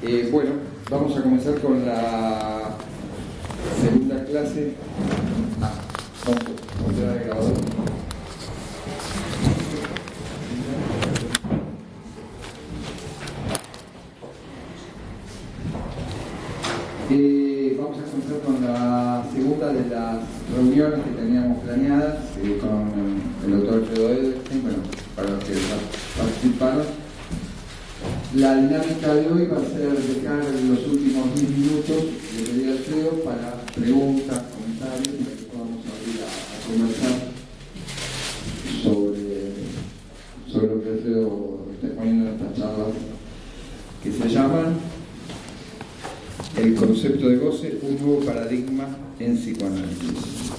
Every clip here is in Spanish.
Bueno, vamos a comenzar con la segunda clase. Vamos a dar el grabador. Vamos a comenzar con la segunda de las reuniones que teníamos planeadas con el doctor Alfredo Edelstein, bueno, para los que participaron. La dinámica de hoy va a ser dejar los últimos 10 minutos de pedir a Alfredo para preguntas, comentarios, para que podamos abrir a conversar sobre lo que Alfredo está exponiendo en estas charlas, que se llaman El concepto de goce, un nuevo paradigma en psicoanálisis.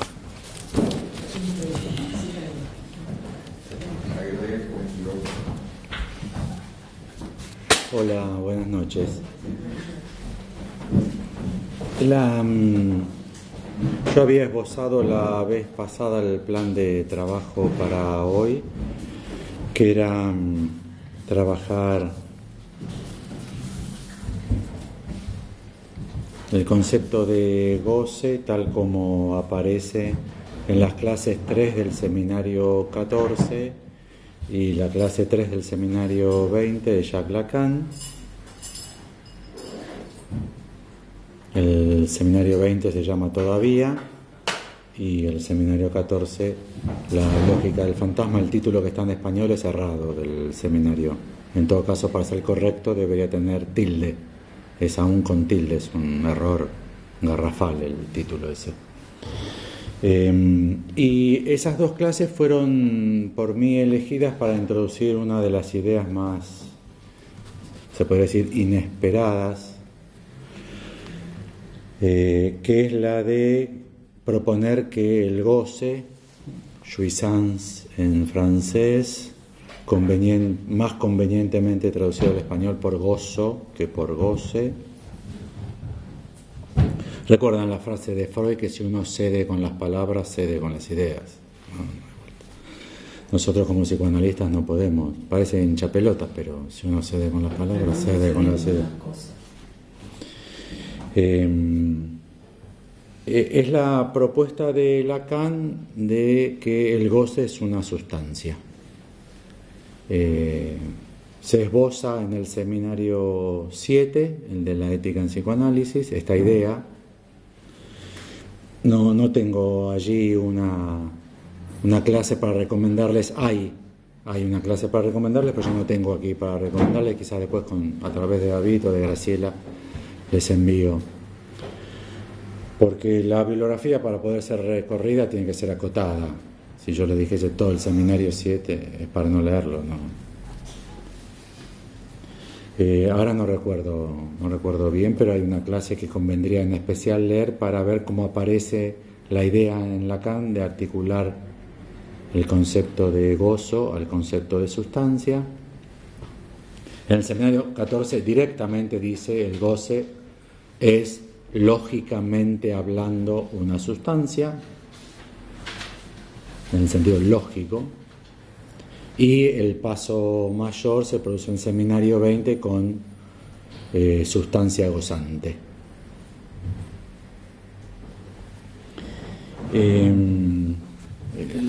Hola, buenas noches. Yo había esbozado la vez pasada el plan de trabajo para hoy, que era trabajar el concepto de goce tal como aparece en las clases 3 del seminario 14 y la clase 3 del seminario 20 de Jacques Lacan. El seminario 20 se llama Todavía y el seminario 14 La lógica del fantasma. El título que está en español es errado del seminario. En todo caso, para ser correcto, debería tener tilde. Es aún con tilde, es un error garrafal el título ese. Y esas dos clases fueron por mí elegidas para introducir una de las ideas más, se podría decir, inesperadas, que es la de proponer que el goce, jouissance en francés, más convenientemente traducido al español por gozo que por goce. Recuerdan la frase de Freud que si uno cede con las palabras, cede con las ideas. Nosotros como psicoanalistas no podemos, parece hinchapelotas, pero si uno cede con las palabras, cede con las ideas. Es la propuesta de Lacan de que el goce es una sustancia. Se esboza en el seminario 7, el de la ética en psicoanálisis, esta idea. No tengo allí una clase para recomendarles. Hay una clase para recomendarles, pero yo no tengo aquí para recomendarles. Quizás después a través de David o de Graciela les envío. Porque la bibliografía, para poder ser recorrida, tiene que ser acotada. Si yo les dijese todo el seminario 7, es para no leerlo, ¿no? Ahora no recuerdo bien, pero hay una clase que convendría en especial leer para ver cómo aparece la idea en Lacan de articular el concepto de gozo al concepto de sustancia. En el seminario 14 directamente dice el goce es lógicamente hablando una sustancia, en el sentido lógico. Y el paso mayor se produce en seminario 20 con sustancia gozante.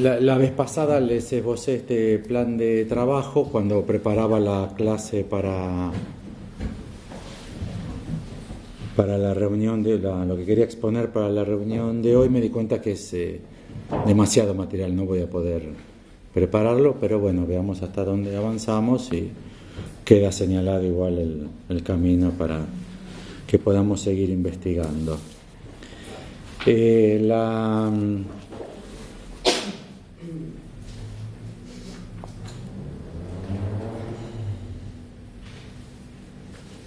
La vez pasada les esbocé este plan de trabajo cuando preparaba la clase para la reunión de lo que quería exponer para la reunión de hoy. Me di cuenta que es demasiado material, no voy a poder prepararlo, pero bueno, veamos hasta dónde avanzamos y queda señalado igual el camino para que podamos seguir investigando.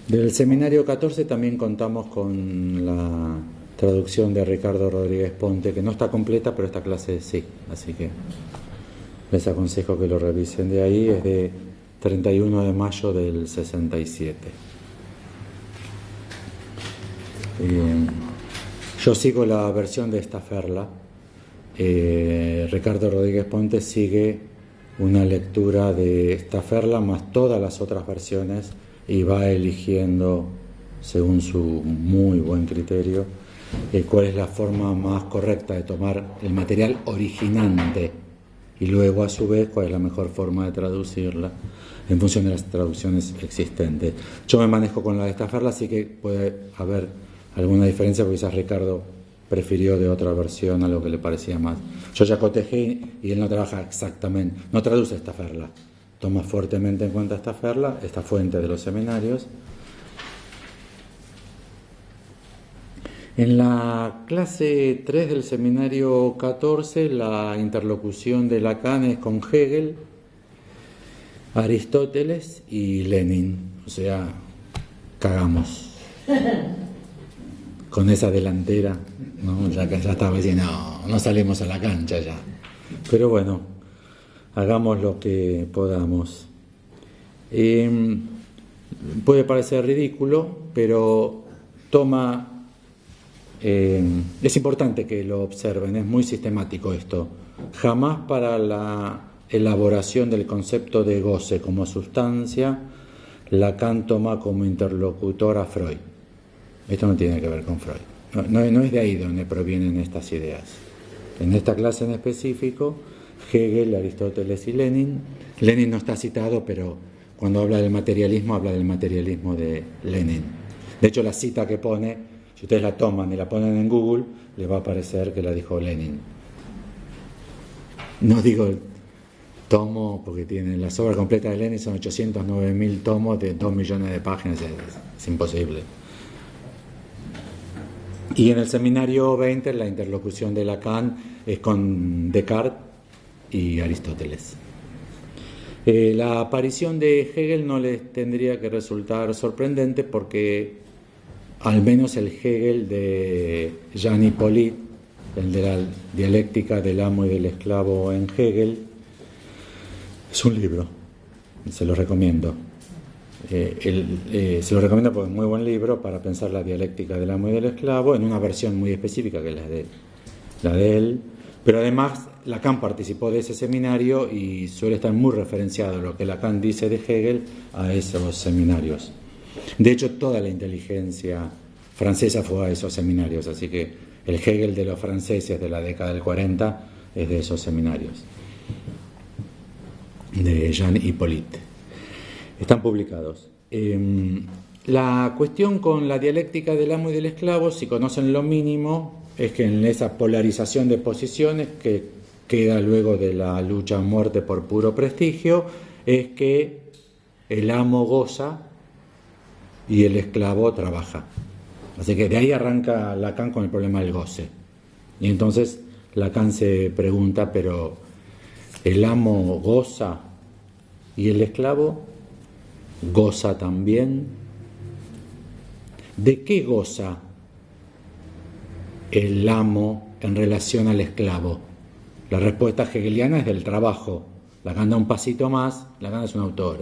Del seminario 14 también contamos con la traducción de Ricardo Rodríguez Ponte, que no está completa, pero esta clase sí, así que les aconsejo que lo revisen. De ahí es de 31 de mayo del 67. Yo sigo la versión de Staferla. Ricardo Rodríguez Ponte sigue una lectura de Staferla más todas las otras versiones y va eligiendo según su muy buen criterio, cuál es la forma más correcta de tomar el material originante y luego a su vez cuál es la mejor forma de traducirla en función de las traducciones existentes. Yo me manejo con la de Staferla, así que puede haber alguna diferencia porque quizás Ricardo prefirió de otra versión a lo que le parecía más. Yo ya cotejé y él no trabaja exactamente, no traduce Staferla, toma fuertemente en cuenta Staferla, esta fuente de los seminarios. En la clase 3 del seminario 14, la interlocución de Lacan es con Hegel, Aristóteles y Lenin. O sea, cagamos. Con esa delantera, ¿no? Ya estaba diciendo, no salimos a la cancha ya. Pero bueno, hagamos lo que podamos. Puede parecer ridículo, pero toma... es importante que lo observen, es muy sistemático esto. Jamás para la elaboración del concepto de goce como sustancia, Lacan toma como interlocutor a Freud. Esto no tiene que ver con Freud. No es de ahí donde provienen estas ideas. En esta clase en específico, Hegel, Aristóteles y Lenin. Lenin no está citado, pero cuando habla del materialismo de Lenin. De hecho, la cita que pone, si ustedes la toman y la ponen en Google, les va a aparecer que la dijo Lenin. No digo tomo, porque tienen las obras completas de Lenin, son 809.000 tomos de 2 millones de páginas, es imposible. Y en el seminario 20 la interlocución de Lacan es con Descartes y Aristóteles. La aparición de Hegel no les tendría que resultar sorprendente porque al menos el Hegel de Jean Hippolyte, el de la dialéctica del amo y del esclavo en Hegel, es un libro, se lo recomiendo. Se lo recomiendo porque es un muy buen libro para pensar la dialéctica del amo y del esclavo en una versión muy específica que es la de él. Pero además Lacan participó de ese seminario y suele estar muy referenciado lo que Lacan dice de Hegel a esos seminarios. De hecho, toda la inteligencia francesa fue a esos seminarios, así que el Hegel de los franceses de la década del 40 es de esos seminarios, de Jean Hippolyte. Están publicados. La cuestión con la dialéctica del amo y del esclavo, si conocen lo mínimo, es que en esa polarización de posiciones que queda luego de la lucha a muerte por puro prestigio, es que el amo goza y el esclavo trabaja. Así que de ahí arranca Lacan con el problema del goce. Y entonces Lacan se pregunta, pero ¿el amo goza y el esclavo goza también? ¿De qué goza el amo en relación al esclavo? La respuesta hegeliana es del trabajo. Lacan da un pasito más, Lacan es un autor,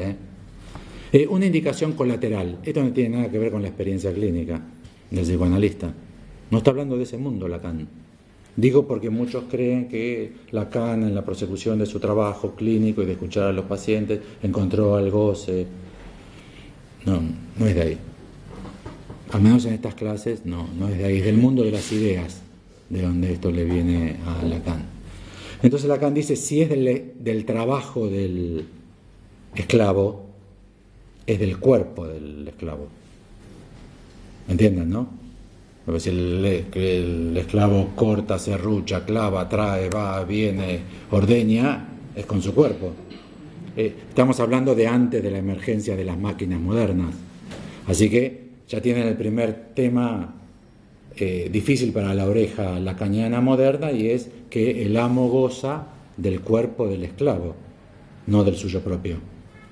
una indicación colateral. Esto no tiene nada que ver con la experiencia clínica del psicoanalista. No está hablando de ese mundo Lacan. Digo porque muchos creen que Lacan, en la prosecución de su trabajo clínico y de escuchar a los pacientes, encontró el goce. No es de ahí. Al menos en estas clases no es de ahí. Es del mundo de las ideas de donde esto le viene a Lacan. Entonces Lacan dice, si es del trabajo del esclavo, es del cuerpo del esclavo. ¿Entienden, no? Porque si el esclavo corta, serrucha, clava, trae, va, viene, ordeña, es con su cuerpo. Estamos hablando de antes de la emergencia de las máquinas modernas. Así que ya tienen el primer tema difícil para la oreja lacaniana moderna, y es que el amo goza del cuerpo del esclavo, no del suyo propio.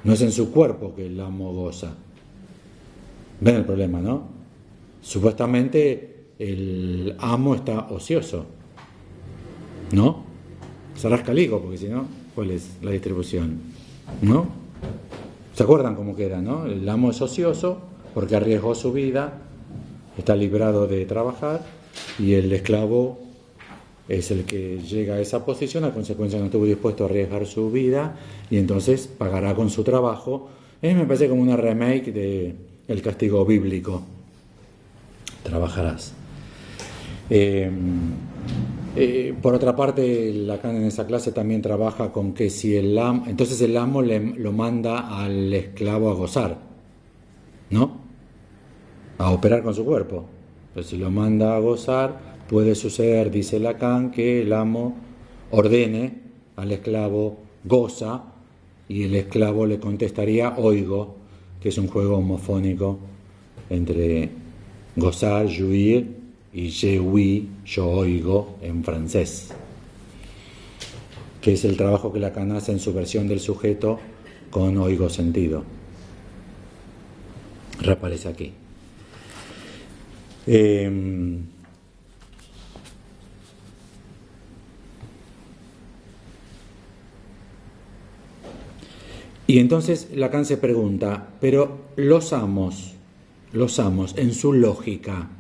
No es en su cuerpo que el amo goza. ¿Ven el problema, no? Supuestamente el amo está ocioso, ¿no? Se rasca el higo, porque si no, ¿cuál es la distribución? ¿No? ¿Se acuerdan cómo queda, no? El amo es ocioso porque arriesgó su vida, está librado de trabajar, y el esclavo es el que llega a esa posición, a consecuencia no estuvo dispuesto a arriesgar su vida, y entonces pagará con su trabajo. Me parece como una remake de El castigo bíblico, trabajarás. Por otra parte, Lacan en esa clase también trabaja con que si entonces el amo lo manda al esclavo a gozar, ¿no? A operar con su cuerpo. Pues si lo manda a gozar, puede suceder, dice Lacan, que el amo ordene al esclavo goza y el esclavo le contestaría oigo, que es un juego homofónico entre gozar, jouir, y je oui, yo oigo en francés, que es el trabajo que Lacan hace en su versión del sujeto con oigo sentido. Reaparece aquí. Y entonces Lacan se pregunta, pero los amos en su lógica,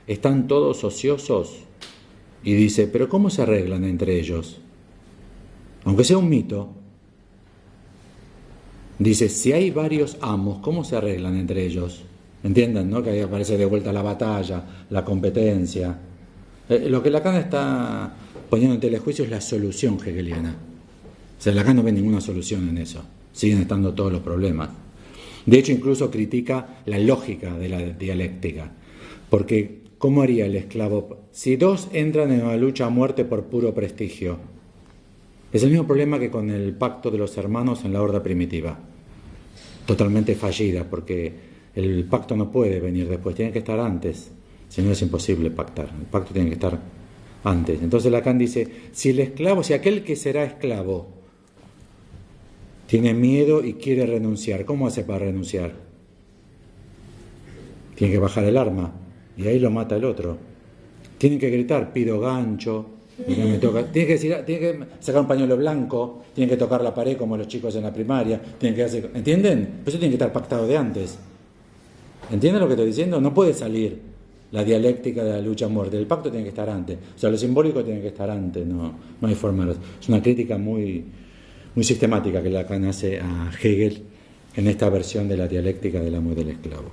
¿están todos ociosos? Y dice, ¿pero cómo se arreglan entre ellos? Aunque sea un mito. Dice, si hay varios amos, ¿cómo se arreglan entre ellos? ¿Entienden, no? Que ahí aparece de vuelta la batalla, la competencia. Lo que Lacan está poniendo en telejuicio es la solución hegeliana. O sea, Lacan no ve ninguna solución en eso. Siguen estando todos los problemas. De hecho, incluso critica la lógica de la dialéctica. Porque, ¿cómo haría el esclavo? Si dos entran en una lucha a muerte por puro prestigio, es el mismo problema que con el pacto de los hermanos en la horda primitiva. Totalmente fallida, porque el pacto no puede venir después, tiene que estar antes. Si no, es imposible pactar. El pacto tiene que estar antes. Entonces Lacan dice, si aquel que será esclavo tiene miedo y quiere renunciar, ¿cómo hace para renunciar? Tiene que bajar el arma y ahí lo mata el otro. Tiene que gritar, pido gancho, me toca. Tiene que sacar un pañuelo blanco, tiene que tocar la pared como los chicos en la primaria, ¿entienden? Pero eso tiene que estar pactado de antes. ¿Entienden lo que estoy diciendo? No puede salir la dialéctica de la lucha a muerte. El pacto tiene que estar antes. O sea, lo simbólico tiene que estar antes. No hay forma. Es una crítica muy sistemática que Lacan hace a Hegel en esta versión de la dialéctica del amo y del esclavo.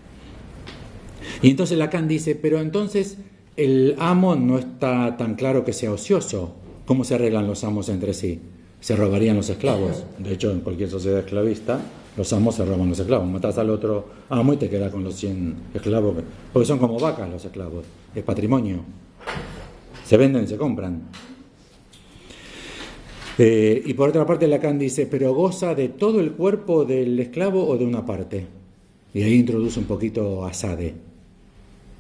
Y entonces Lacan dice, pero entonces el amo no está tan claro que sea ocioso. ¿Cómo se arreglan los amos entre sí? Se robarían los esclavos. De hecho, en cualquier sociedad esclavista, los amos se roban los esclavos. Matás al otro amo y te quedas con los 100 esclavos. Porque son como vacas los esclavos. Es patrimonio. Se venden, se compran. Y por otra parte Lacan dice, pero ¿goza de todo el cuerpo del esclavo o de una parte? Y ahí introduce un poquito a Sade.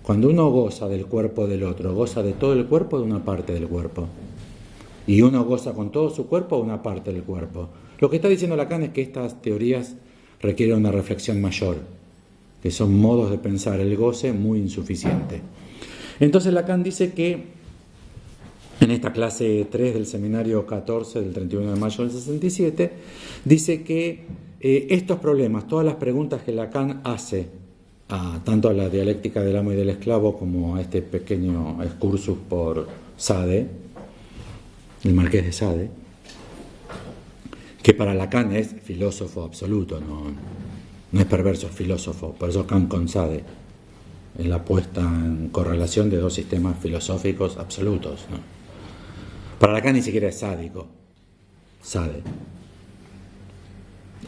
Cuando uno goza del cuerpo del otro, ¿goza de todo el cuerpo o de una parte del cuerpo? Y uno goza con todo su cuerpo o una parte del cuerpo. Lo que está diciendo Lacan es que estas teorías requieren una reflexión mayor, que son modos de pensar el goce muy insuficiente. Entonces Lacan dice que en esta clase 3 del seminario 14 del 31 de mayo del 67, dice que estos problemas, todas las preguntas que Lacan hace tanto a la dialéctica del amo y del esclavo como a este pequeño excursus por Sade, el marqués de Sade, que para Lacan es filósofo absoluto, no es perverso, es filósofo, por eso Kant con Sade, en la puesta en correlación de dos sistemas filosóficos absolutos, ¿no? Para Lacan ni siquiera es sádico, Sade.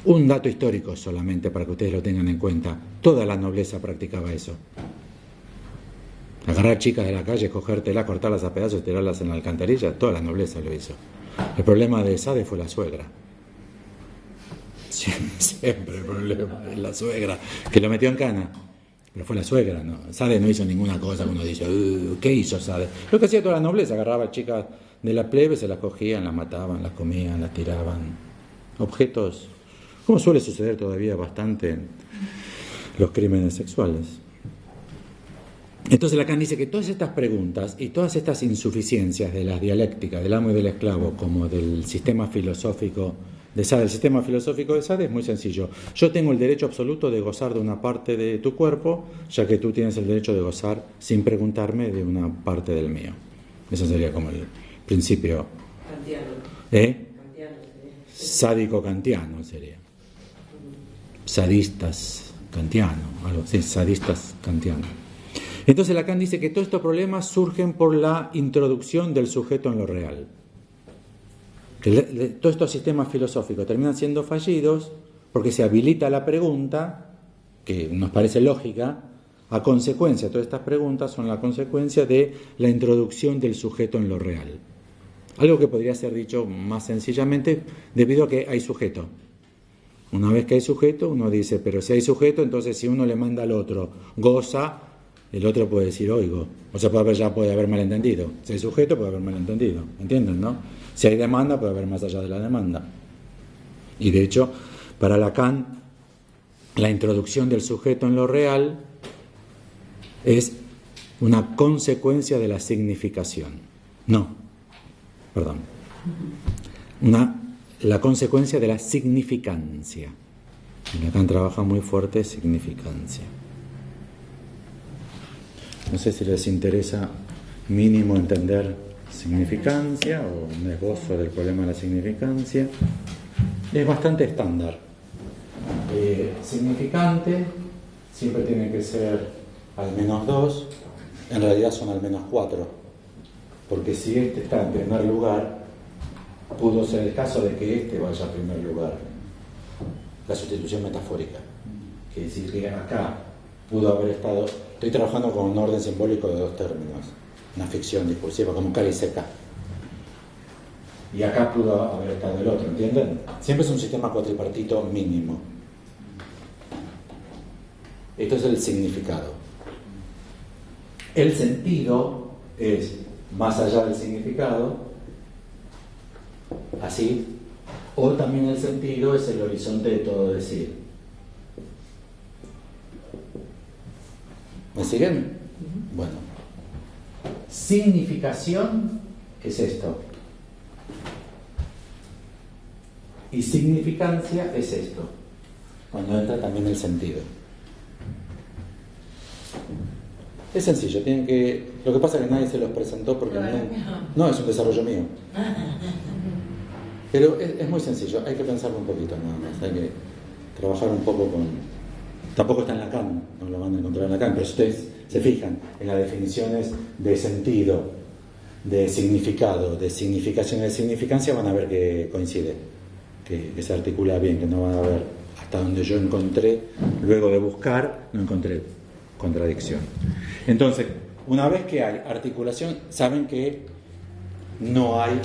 Un dato histórico solamente para que ustedes lo tengan en cuenta. Toda la nobleza practicaba eso. Agarrar chicas de la calle, cogértelas, cortarlas a pedazos y tirarlas en la alcantarilla, toda la nobleza lo hizo. El problema de Sade fue la suegra. Siempre el problema es la suegra, que lo metió en cana. Pero fue la suegra, ¿no? Sade no hizo ninguna cosa que uno dice, ¿qué hizo Sade? Lo que hacía toda la nobleza, agarraba chicas de la plebe, se las cogían, las mataban, las comían, las tiraban. Objetos, como suele suceder todavía bastante en los crímenes sexuales. Entonces Lacan dice que todas estas preguntas y todas estas insuficiencias de las dialécticas del amo y del esclavo, como del sistema filosófico de Sade, el sistema filosófico de Sade es muy sencillo. Yo tengo el derecho absoluto de gozar de una parte de tu cuerpo, ya que tú tienes el derecho de gozar sin preguntarme de una parte del mío. Eso sería como el principio kantiano. Sádico kantiano sería. Sadistas kantiano, algo así, sadistas kantiano. Entonces Lacan dice que todos estos problemas surgen por la introducción del sujeto en lo real. Todos estos sistemas filosóficos terminan siendo fallidos porque se habilita la pregunta, que nos parece lógica, a consecuencia, todas estas preguntas son la consecuencia de la introducción del sujeto en lo real. Algo que podría ser dicho más sencillamente debido a que hay sujeto. Una vez que hay sujeto, uno dice, pero si hay sujeto, entonces si uno le manda al otro, goza, el otro puede decir oigo. O sea, ya puede haber malentendido. Si hay sujeto, puede haber malentendido. ¿Entienden, no? Si hay demanda, puede haber más allá de la demanda. Y de hecho, para Lacan, la introducción del sujeto en lo real es una consecuencia de la significación. La consecuencia de la significancia. Y Lacan trabaja muy fuerte significancia. No sé si les interesa mínimo entender significancia o un esbozo del problema de la significancia. Es bastante estándar. Significante siempre tiene que ser al menos 2, en realidad son al menos 4, porque si este está en primer lugar, pudo ser el caso de que este vaya a primer lugar. La sustitución metafórica. Quiere decir que acá pudo haber estado... Estoy trabajando con un orden simbólico de 2 términos, una ficción discursiva, como cara y seca. Y acá pudo haber estado el otro, ¿entienden? Siempre es un sistema cuatripartito mínimo. Esto es el significado. El sentido es más allá del significado, así, o también el sentido es el horizonte de todo decir. ¿Me siguen? Bueno. Significación es esto. Y significancia es esto. Cuando entra también el sentido. Es sencillo, tienen que... Lo que pasa es que nadie se los presentó porque no es un desarrollo mío. Pero es muy sencillo, hay que pensarlo un poquito nada más, hay que trabajar un poco con... Tampoco está en Lacan, no lo van a encontrar en Lacan, pero si ustedes se fijan en las definiciones de sentido, de significado, de significación y de significancia, van a ver que coincide, que se articula bien, que no van a ver hasta donde yo encontré, luego de buscar, no encontré contradicción. Entonces, una vez que hay articulación, saben que no hay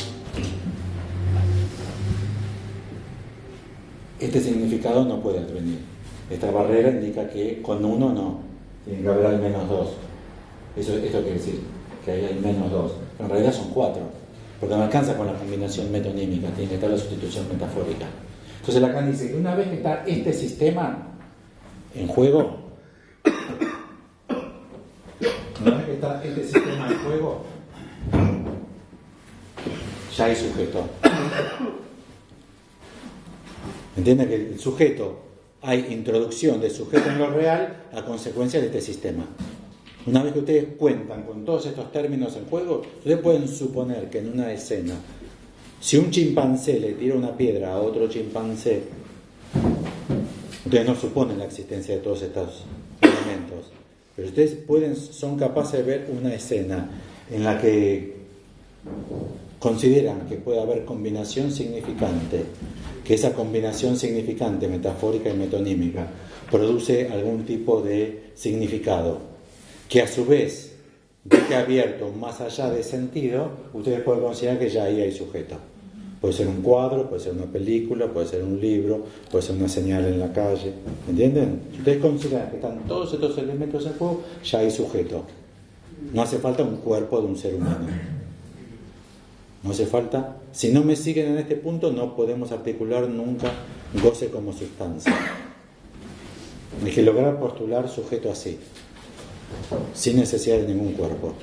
este significado, no puede advenir. Esta barrera indica que con uno no, tiene que haber al menos 2. Esto quiere decir que hay al menos 2. Pero en realidad son 4, porque no alcanza con la combinación metonímica, tiene que estar la sustitución metafórica. Entonces Lacan dice que una vez que está este sistema en juego, ya hay sujeto. ¿Entienden que el sujeto, hay introducción de sujeto en lo real a consecuencia de este sistema? Una vez que ustedes cuentan con todos estos términos en juego, ustedes pueden suponer que en una escena, si un chimpancé le tira una piedra a otro chimpancé, ustedes no suponen la existencia de todos estos elementos, pero ustedes son capaces de ver una escena en la que consideran que puede haber combinación significante, que esa combinación significante metafórica y metonímica produce algún tipo de significado, que a su vez deje abierto más allá de sentido, ustedes pueden considerar que ya ahí hay sujeto. Puede ser un cuadro, puede ser una película, puede ser un libro, puede ser una señal en la calle, ¿entienden? Si ustedes consideran que están todos estos elementos en juego, ya hay sujeto. No hace falta un cuerpo de un ser humano. No hace falta. Si no me siguen en este punto, no podemos articular nunca goce como sustancia. Hay que lograr postular sujeto así, sin necesidad de ningún cuerpo.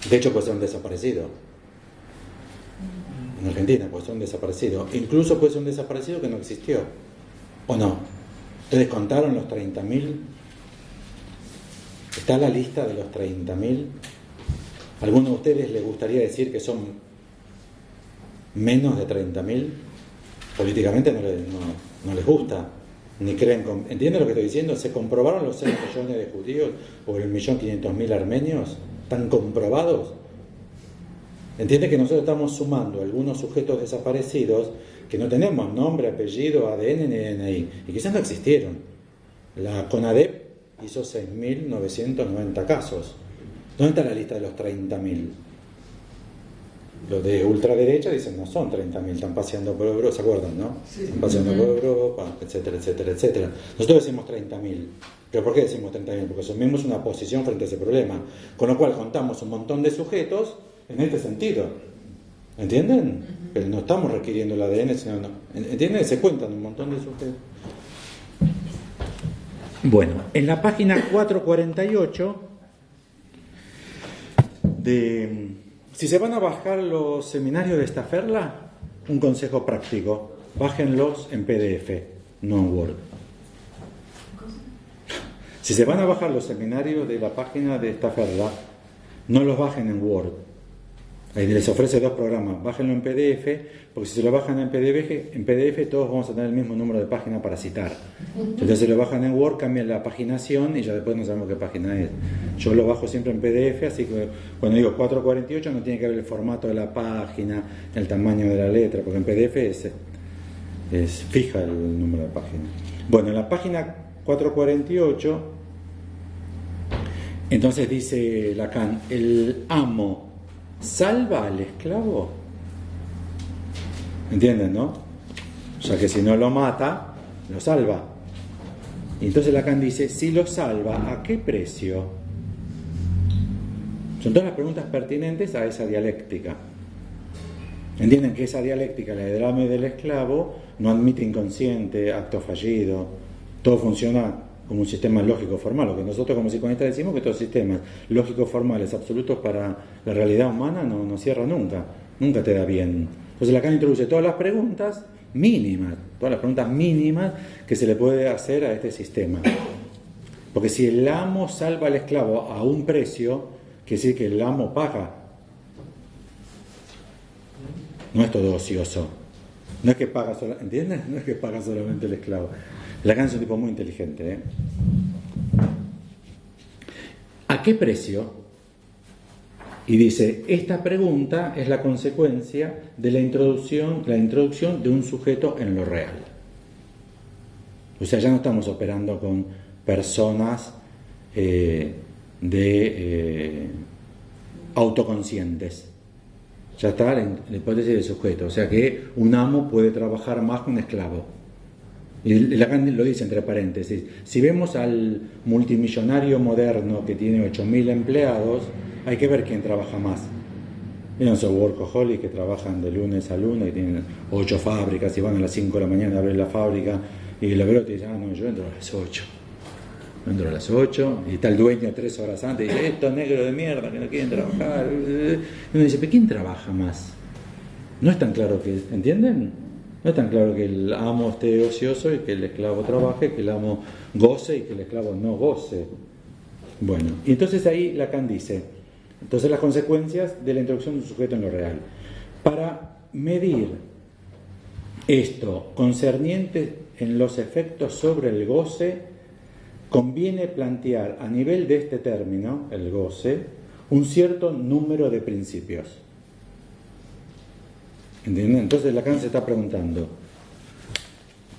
De hecho, puede ser un desaparecido. En Argentina puede ser un desaparecido. Incluso puede ser un desaparecido que no existió. ¿O no? ¿Ustedes contaron los 30.000? ¿Está la lista de los 30.000? ¿Alguno de ustedes les gustaría decir que son menos de 30.000? Políticamente no les gusta. ni creen. ¿Entienden lo que estoy diciendo? ¿Se comprobaron los 6 millones de judíos o el 1.500.000 armenios? ¿Están comprobados? Entiende que nosotros estamos sumando algunos sujetos desaparecidos que no tenemos nombre, apellido, ADN ni DNI, y quizás no existieron. La CONADEP hizo 6.990 casos. ¿Dónde está la lista de los 30.000? Los de ultraderecha dicen no son 30.000, están paseando por Europa, ¿se acuerdan, no? Sí. Están paseando por Europa, etcétera, etcétera, etcétera. Nosotros decimos 30.000. ¿Pero por qué decimos 30.000? Porque asumimos una posición frente a ese problema. Con lo cual contamos un montón de sujetos en este sentido. ¿Entienden? Pero no estamos requiriendo el ADN, sino no. ¿Entienden? Se cuentan un montón de sujetos. Bueno, en la página 448 si se van a bajar los seminarios de Staffordla, un consejo práctico: bájenlos en PDF, no en Word. Si se van a bajar los seminarios de la página de Staffordla, no los bajen en Word. Ahí les ofrece 2 programas, bájenlo en PDF, porque si se lo bajan en PDF todos vamos a tener el mismo número de páginas para citar. Entonces si lo bajan en Word, cambian la paginación y ya después no sabemos qué página es. Yo lo bajo siempre en PDF, así que cuando digo 448 no tiene que ver el formato de la página, el tamaño de la letra, porque en PDF es fija el número de páginas. Bueno, en la página 448, entonces dice Lacan, el amo ¿salva al esclavo? ¿Entienden, no? O sea que si no lo mata, lo salva. Y entonces Lacan dice, si lo salva, ¿a qué precio? Son todas las preguntas pertinentes a esa dialéctica. ¿Entienden que esa dialéctica, la del amo y del esclavo, no admite inconsciente, acto fallido? Todo funciona como un sistema lógico formal, lo que nosotros como psicoanalistas decimos que todos los sistemas lógicos formales absolutos para la realidad humana no cierra nunca te da bien. Entonces Lacan introduce todas las preguntas mínimas que se le puede hacer a este sistema, porque si el amo salva al esclavo a un precio, quiere decir que el amo paga, no es todo ocioso, no es que paga ¿entiendes? No es que paga solamente el esclavo. Lacan es un tipo muy inteligente, ¿eh? ¿A qué precio? Y dice, esta pregunta es la consecuencia de la introducción de un sujeto en lo real. O sea, ya no estamos operando con personas autoconscientes. Ya está la hipótesis del sujeto. O sea que un amo puede trabajar más que un esclavo. Y Lacan lo dice entre paréntesis. Si vemos al multimillonario moderno que tiene 8.000 empleados, hay que ver quién trabaja más. Miren esos workaholics que trabajan de lunes a lunes y tienen 8 fábricas y van a las 5 de la mañana a abrir la fábrica y el obrero te dice, no, yo entro a las 8. Entro a las 8 y está el dueño 3 horas antes y dice, estos negros de mierda que no quieren trabajar. Y uno dice, ¿pero quién trabaja más? No es tan claro que, ¿entienden? No es tan claro que el amo esté ocioso y que el esclavo trabaje, que el amo goce y que el esclavo no goce. Bueno, y entonces ahí Lacan dice, entonces las consecuencias de la introducción de un sujeto en lo real. Para medir esto concerniente en los efectos sobre el goce, conviene plantear a nivel de este término, el goce, un cierto número de principios. ¿Entienden? Entonces Lacan se está preguntando,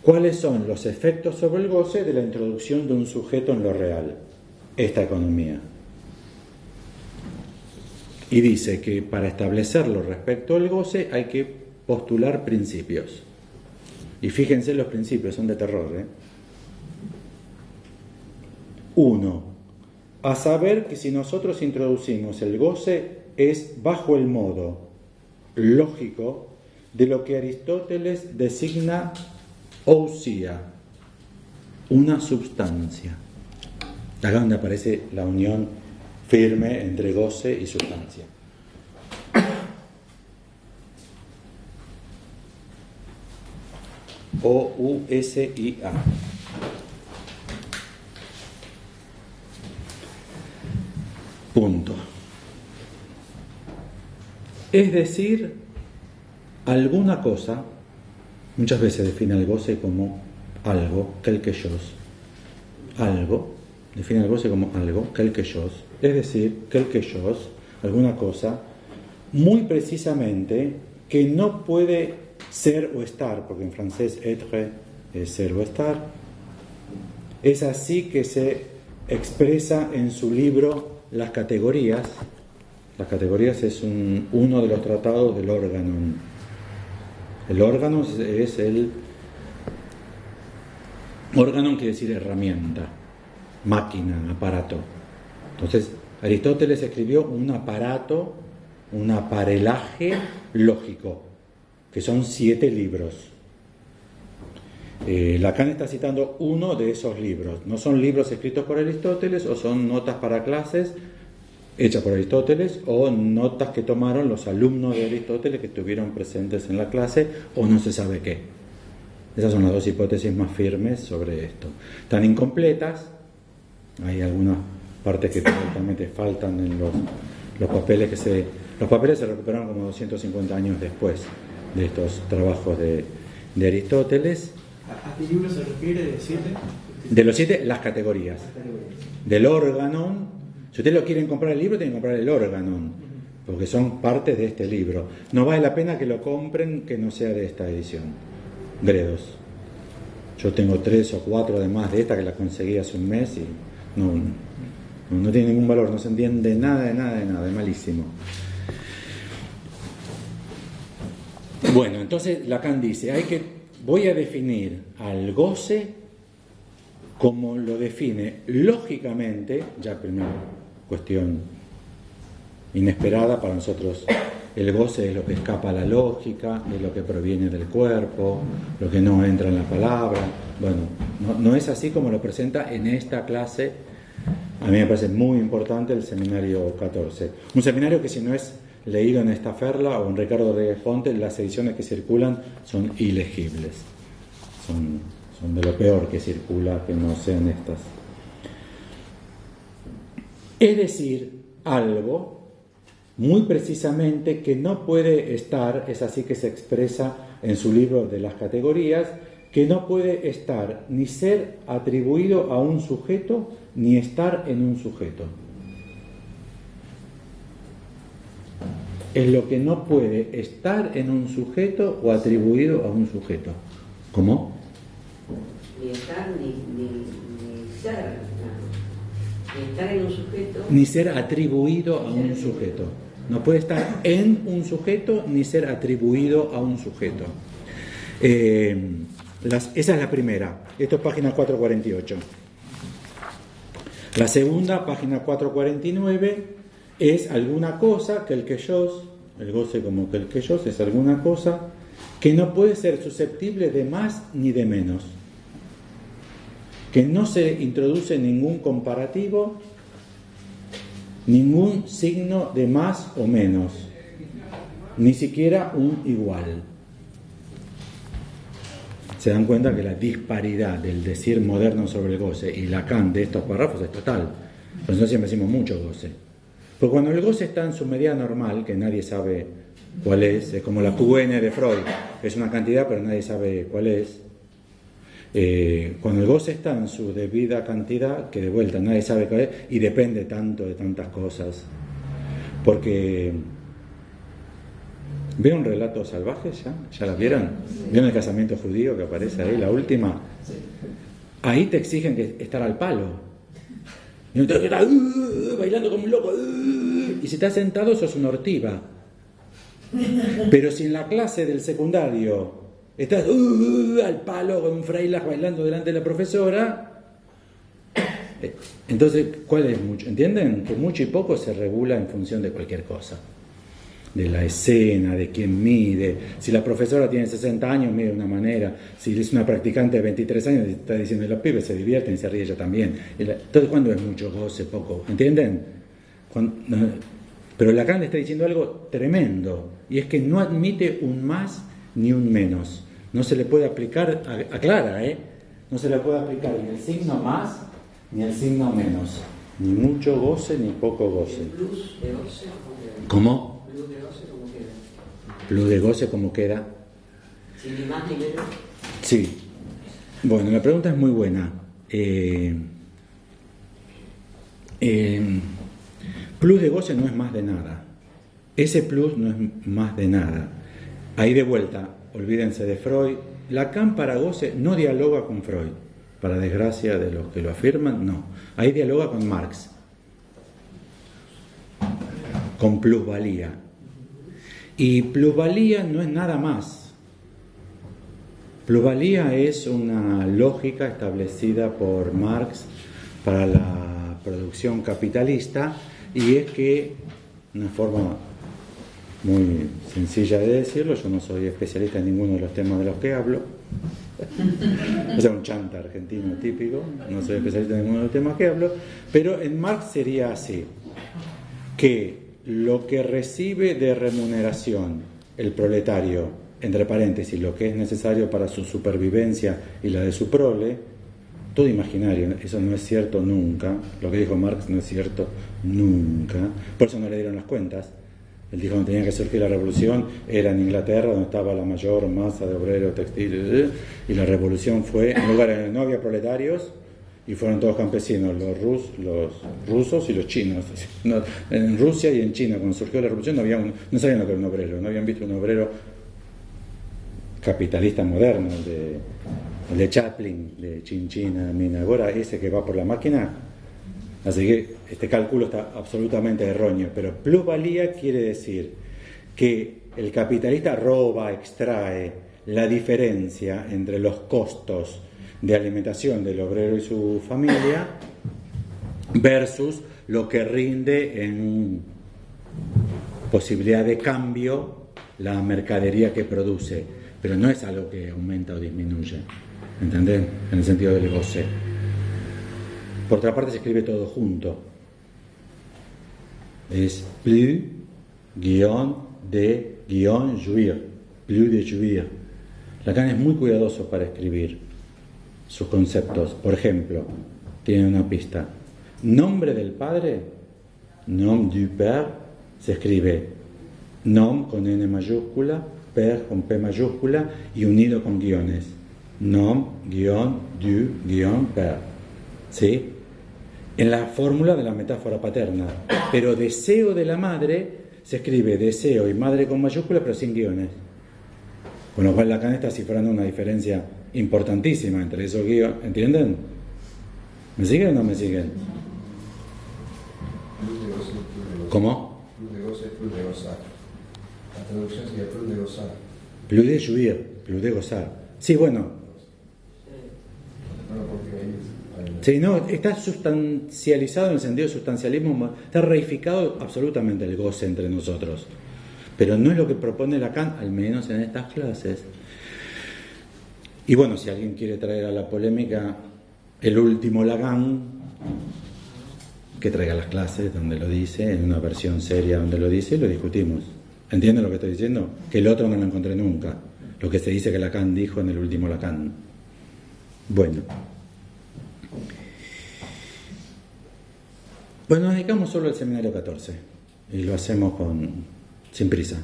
¿cuáles son los efectos sobre el goce de la introducción de un sujeto en lo real? Esta economía. Y dice que para establecerlo respecto al goce hay que postular principios. Y fíjense, los principios son de terror, ¿eh? 1. A saber que si nosotros introducimos el goce es bajo el modo lógico de lo que Aristóteles designa ousia, una substancia. Acá donde aparece la unión firme entre goce y sustancia. O-U-S-I-A. Punto. Es decir, alguna cosa, muchas veces define el goce como algo, quelque chose. Algo, define el goce como algo, quelque chose. Es decir, quelque chose, alguna cosa, muy precisamente, que no puede ser o estar, porque en francés être es ser o estar. Es así que se expresa en su libro Las categorías. Las categorías es uno de los tratados del órganon. El órgano es el... Órgano quiere decir herramienta, máquina, aparato. Entonces, Aristóteles escribió un aparato, un aparelaje lógico, que son 7 libros. Lacan está citando uno de esos libros. No son libros escritos por Aristóteles o son notas para clases hechas por Aristóteles o notas que tomaron los alumnos de Aristóteles que estuvieron presentes en la clase o no se sabe qué. Esas son las dos hipótesis más firmes sobre esto. Están incompletas, hay algunas partes que totalmente faltan en los papeles los papeles se recuperaron como 250 años después de estos trabajos de Aristóteles. ¿A qué libro se refiere de 7? De los 7, las categorías. Del órganon. Si ustedes lo quieren comprar el libro, tienen que comprar el órganon, porque son partes de este libro. No vale la pena que lo compren que no sea de esta edición. Gredos. Yo tengo 3 o 4 además de esta que la conseguí hace un mes y no tiene ningún valor, no se entiende nada, es malísimo. Bueno, entonces Lacan dice, voy a definir al goce como lo define lógicamente, ya primera cuestión inesperada para nosotros. El goce es lo que escapa a la lógica, es lo que proviene del cuerpo, lo que no entra en la palabra. Bueno, no es así como lo presenta en esta clase. A mí me parece muy importante el seminario 14. Un seminario que si no es leído en esta Ferla o en Ricardo Rodríguez Fonte, las ediciones que circulan son ilegibles. Son de lo peor que circula, que no sean estas. Es decir, algo muy precisamente que no puede estar, es así que se expresa en su libro de las categorías, que no puede estar ni ser atribuido a un sujeto ni estar en un sujeto. Es lo que no puede estar en un sujeto o atribuido a un sujeto. ¿Cómo? Ni estar ni ser, ni estar en un sujeto. Ni ser atribuido a un sujeto. No puede estar en un sujeto ni ser atribuido a un sujeto. Esa es la primera. Esto es página 448. La segunda, página 449, es alguna cosa, quelque chose, el goce como quelque chose, es alguna cosa que no puede ser susceptible de más ni de menos. Que no se introduce ningún comparativo, ningún signo de más o menos, ni siquiera un igual. Se dan cuenta que la disparidad del decir moderno sobre el goce y Lacan de estos párrafos es total. Por eso siempre decimos mucho goce. Porque cuando el goce está en su medida normal, que nadie sabe cuál es como la QN de Freud, es una cantidad pero nadie sabe cuál es. Cuando el goce está en su debida cantidad, que de vuelta nadie sabe cuál es, y depende tanto de tantas cosas. Porque... ¿Vieron Relatos Salvajes ya? ¿Ya la vieron? ¿Vieron el casamiento judío que aparece ahí, la última? Ahí te exigen que estar al palo. Y uno está bailando como un loco. Y si estás sentado, sos una ortiva. Pero si en la clase del secundario estás al palo con un Freilas bailando delante de la profesora, entonces, ¿cuál es mucho? ¿Entienden? Que mucho y poco se regula en función de cualquier cosa. De la escena, de quién mide. Si la profesora tiene 60 años, mide de una manera. Si es una practicante de 23 años, está diciendo, los pibes se divierten y se ríe ella también. Entonces, ¿cuándo es mucho goce, poco? ¿Entienden? Pero Lacan le está diciendo algo tremendo, y es que no admite un más ni un menos. No se le puede aplicar, aclara, no se le puede aplicar ni el signo más ni el signo menos. Ni mucho goce ni poco goce. ¿El plus de goce? ¿Cómo? ¿Plus de goce cómo queda? ¿Plus de goce cómo queda? ¿Sin ni más ni menos? Sí. Bueno, la pregunta es muy buena. Plus de goce no es más de nada. Ese plus no es más de nada. Ahí de vuelta, olvídense de Freud. Lacan para goce no dialoga con Freud. Para desgracia de los que lo afirman, no. Ahí dialoga con Marx. Con plusvalía. Y plusvalía no es nada más. Plusvalía es una lógica establecida por Marx para la producción capitalista, y es que, una forma muy sencilla de decirlo, yo no soy especialista en ninguno de los temas de los que hablo, o sea, un chanta argentino típico, no soy especialista en ninguno de los temas que hablo, pero en Marx sería así, que lo que recibe de remuneración el proletario, entre paréntesis, lo que es necesario para su supervivencia y la de su prole, todo imaginario, eso no es cierto nunca, lo que dijo Marx no es cierto nunca, por eso no le dieron las cuentas. Él dijo que tenía que surgir la revolución, era en Inglaterra donde estaba la mayor masa de obreros textiles, y la revolución fue en lugares donde no había proletarios y fueron todos campesinos, los rusos y los chinos. En Rusia y en China, cuando surgió la revolución, no sabían lo que era un obrero, no habían visto un obrero capitalista moderno, el de Chaplin, de Chinchina, Minagora, ese que va por la máquina. Así que este cálculo está absolutamente erróneo, pero plusvalía quiere decir que el capitalista roba, extrae la diferencia entre los costos de alimentación del obrero y su familia versus lo que rinde en posibilidad de cambio la mercadería que produce, pero no es algo que aumenta o disminuye, ¿entendés? En el sentido del goce. Por otra parte se escribe todo junto. Es plus, guión, de, guión, jouir. Plus de jouir. Lacan es muy cuidadoso para escribir sus conceptos. Por ejemplo, tiene una pista. Nombre del padre, nom du père, se escribe nom con N mayúscula, père con P mayúscula y unido con guiones. Nom, guión, du, guión, père. ¿Sí? En la fórmula de la metáfora paterna. Pero deseo de la madre se escribe deseo y madre con mayúscula pero sin guiones. Con lo cual Lacan está cifrando una diferencia importantísima entre esos guiones. ¿Entienden? ¿Me siguen o no me siguen? ¿Cómo? Plus de goce, plus de gozar. La traducción sería plus de gozar. Plus de jouir, plus de gozar. Sí, bueno. Bueno, porque ahí Sí, no, está sustancializado en el sentido de sustancialismo, está reificado absolutamente el goce entre nosotros. Pero no es lo que propone Lacan, al menos en estas clases. Y bueno, si alguien quiere traer a la polémica el último Lacan, que traiga las clases donde lo dice, en una versión seria donde lo dice, y lo discutimos. ¿Entienden lo que estoy diciendo? Que el otro no lo encontré nunca. Lo que se dice que Lacan dijo en el último Lacan. Bueno, nos dedicamos solo al seminario 14 y lo hacemos sin prisa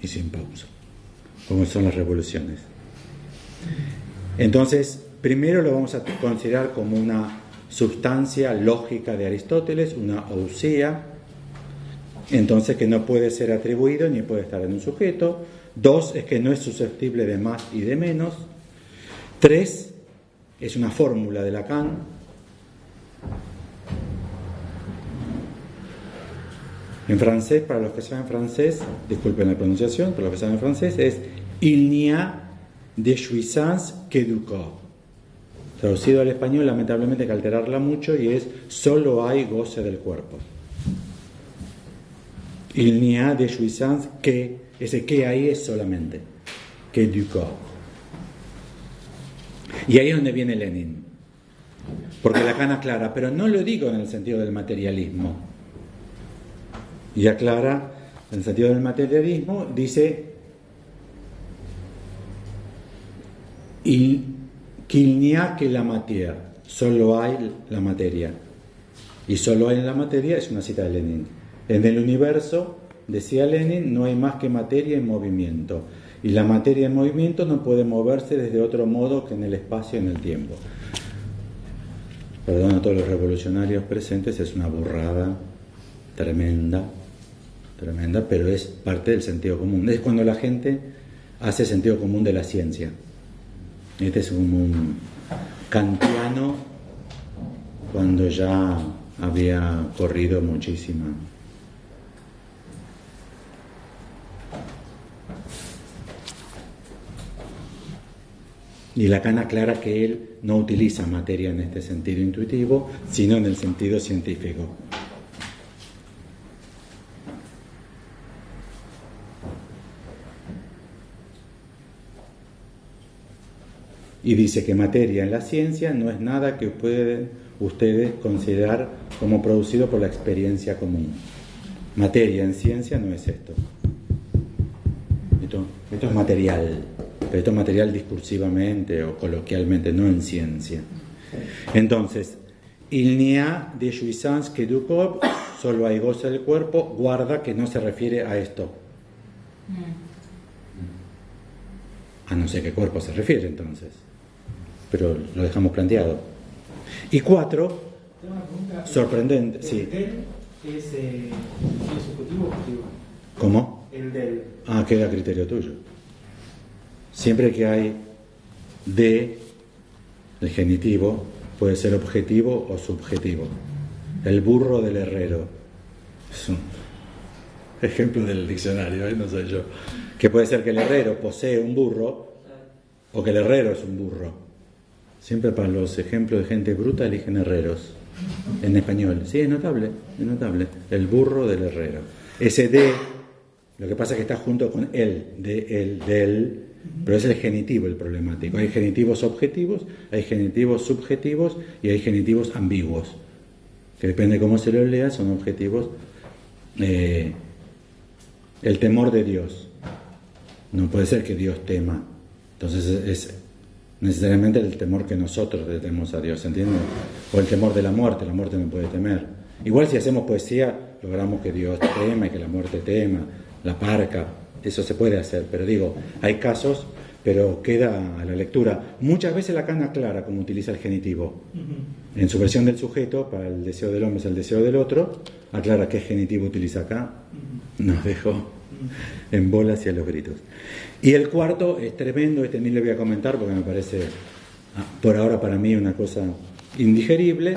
y sin pausa, como son las revoluciones. Entonces, primero lo vamos a considerar como una sustancia lógica de Aristóteles, una ousia, entonces que no puede ser atribuido ni puede estar en un sujeto. 2 es que no es susceptible de más y de menos. 3 es una fórmula de Lacan. En francés, para los que saben francés, disculpen la pronunciación, para los que saben francés, es il n'y a de jouissance que du corps. Traducido al español, lamentablemente hay que alterarla mucho y es solo hay goce del cuerpo. Il n'y a de jouissance que, ese que ahí es solamente, que du corps. Y ahí es donde viene Lenin. Porque Lacan aclara, pero no lo digo en el sentido del materialismo. Y aclara, en el sentido del materialismo, dice qu'il n'y a que la matière, solo hay la materia. Y solo hay la materia es una cita de Lenin. En el universo, decía Lenin, no hay más que materia en movimiento. Y la materia en movimiento no puede moverse desde otro modo que en el espacio y en el tiempo. Perdón a todos los revolucionarios presentes, es una burrada tremenda, pero es parte del sentido común. Es cuando la gente hace sentido común de la ciencia. Este es como un kantiano cuando ya había corrido muchísima. Y Lacan aclara que él no utiliza materia en este sentido intuitivo, sino en el sentido científico. Y dice que materia en la ciencia no es nada que pueden ustedes considerar como producido por la experiencia común. Materia en ciencia no es esto. Esto es material, pero esto es material discursivamente o coloquialmente, no en ciencia. Entonces, il n'y a de jouissance que du corps, solo hay goce del cuerpo, guarda que no se refiere a esto. A no sé qué cuerpo se refiere entonces, pero lo dejamos planteado. Y 4, Tengo una pregunta. sorprendente, ¿El sí. del es subjetivo o objetivo? ¿Cómo? El del. Ah, queda a criterio tuyo. Siempre que hay de, el genitivo, puede ser objetivo o subjetivo. El burro del herrero. Es un ejemplo del diccionario, no sé yo. Que puede ser que el herrero posee un burro o que el herrero es un burro. Siempre para los ejemplos de gente bruta eligen herreros. En español. Sí, es notable, es notable. El burro del herrero. Ese de, lo que pasa es que está junto con él, de él, del, pero es el genitivo el problemático. Hay genitivos objetivos, hay genitivos subjetivos y hay genitivos ambiguos. Que depende de cómo se los lea, son objetivos. El temor de Dios. No puede ser que Dios tema. Entonces es necesariamente el temor que nosotros le tenemos a Dios, ¿entiende? O el temor de la muerte no puede temer. Igual si hacemos poesía, logramos que Dios tema y que la muerte tema, la parca, eso se puede hacer, pero digo, hay casos, pero queda a la lectura. Muchas veces Lacan aclara cómo utiliza el genitivo. En su versión del sujeto, para el deseo del hombre es el deseo del otro, aclara qué genitivo utiliza acá. Nos dejó en bolas y a los gritos. Y el 4 es tremendo, este ni le voy a comentar porque me parece, por ahora para mí, una cosa indigerible,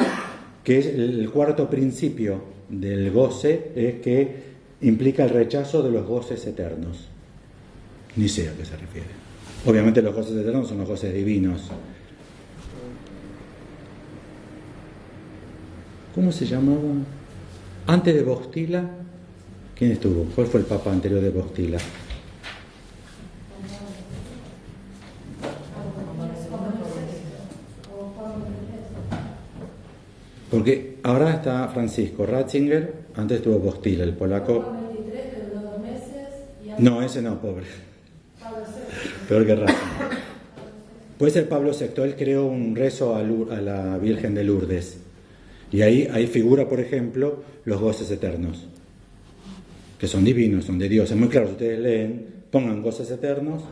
que es el 4 principio del goce, es que implica el rechazo de los goces eternos. Ni sé a qué se refiere. Obviamente los goces eternos son los goces divinos. ¿Cómo se llamaba? Antes de Bostila, ¿quién estuvo? ¿Cuál fue el papa anterior de Bostila? Porque ahora está Francisco Ratzinger, antes estuvo Bostila, el polaco. No, ese no, pobre. Peor que Ratzinger. Puede ser Pablo VI, él creó un rezo a la Virgen de Lourdes. Y ahí figura, por ejemplo, los goces eternos, que son divinos, son de Dios. Es muy claro, si ustedes leen, pongan goces eternos,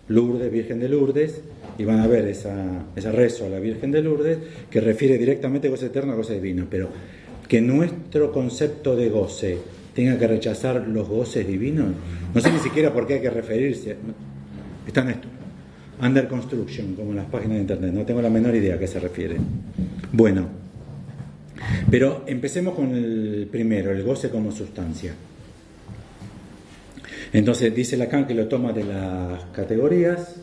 Lourdes, Virgen de Lourdes, y van a ver ese rezo a la Virgen de Lourdes, que refiere directamente a goce eterno, a goce divino. Pero que nuestro concepto de goce tenga que rechazar los goces divinos, no sé ni siquiera por qué hay que referirse. Están under construction, como en las páginas de internet, no tengo la menor idea a qué se refiere. Bueno, pero empecemos con el primero, el goce como sustancia. Entonces dice Lacan que lo toma de las categorías.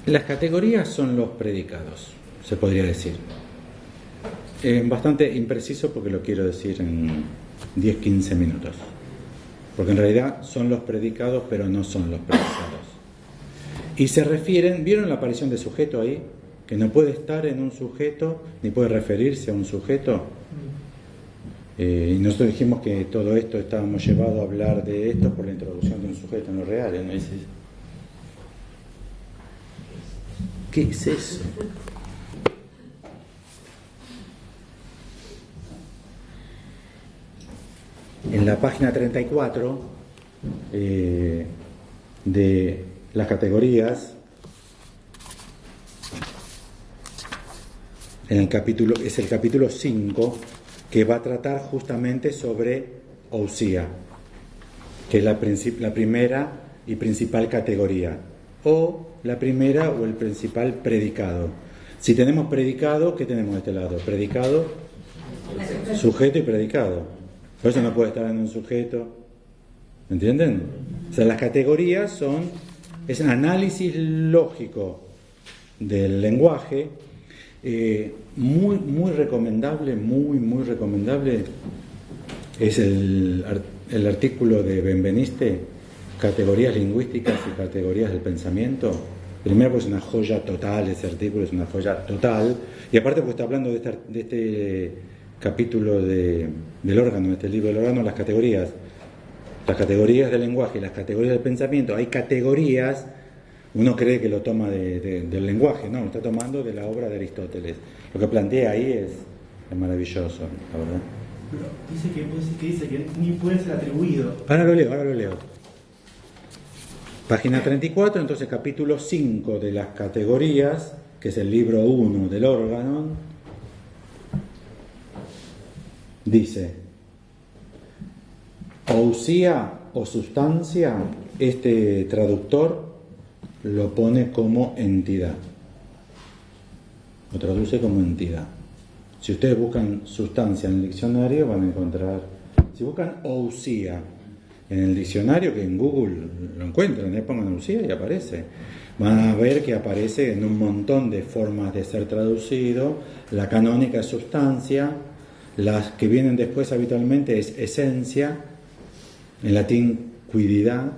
Las categorías son los predicados, se podría decir. Bastante impreciso porque lo quiero decir en 10-15 minutos. Porque en realidad son los predicados, pero no son los predicados. Y se refieren, ¿vieron la aparición de sujeto ahí? Que no puede estar en un sujeto, ni puede referirse a un sujeto. Y nosotros dijimos que todo esto estábamos llevados a hablar de esto por la introducción de un sujeto en lo real, ¿no? ¿Qué es eso? En la página 34 de las categorías, es el capítulo 5, que va a tratar justamente sobre Ousia, que es la primera y principal categoría, o la primera o el principal predicado. Si tenemos predicado, ¿qué tenemos de este lado? Predicado, sujeto y predicado. Por eso no puede estar en un sujeto. ¿Entienden? O sea, las categorías es un análisis lógico del lenguaje, muy recomendable, muy recomendable. Es el artículo de Benveniste, Categorías lingüísticas y categorías del pensamiento. Primero, pues, es una joya total, ese artículo es una joya total, y aparte pues está hablando de este capítulo del órgano, de este libro del órgano, las categorías del lenguaje y las categorías del pensamiento. Hay categorías, uno cree que lo toma del lenguaje, no, lo está tomando de la obra de Aristóteles. Lo que plantea ahí es maravilloso, la verdad. Pero dice que ni puede ser atribuido. Ahora lo leo. Página 34, entonces capítulo 5 de las categorías, que es el libro 1 del órgano, dice: Ousia o sustancia, este traductor lo pone como entidad, lo traduce como entidad. Si ustedes buscan sustancia en el diccionario van a encontrar, si buscan Ousia en el diccionario, que en Google lo encuentran, pongan Ousia y aparece, van a ver que aparece en un montón de formas de ser traducido. La canónica es sustancia, las que vienen después habitualmente es esencia, en latín quididad,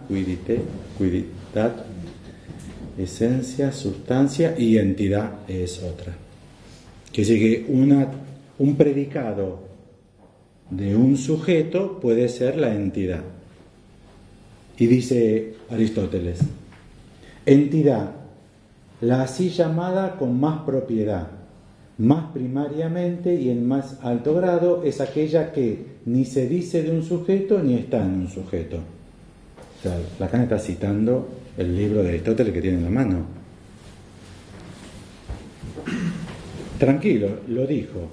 esencia, sustancia, y entidad es otra. Quiere decir que un predicado de un sujeto puede ser la entidad. Y dice Aristóteles: entidad, la así llamada con más propiedad, más primariamente y en más alto grado, es aquella que ni se dice de un sujeto ni está en un sujeto. O sea, Lacan está citando el libro de Aristóteles que tiene en la mano. Tranquilo, lo dijo.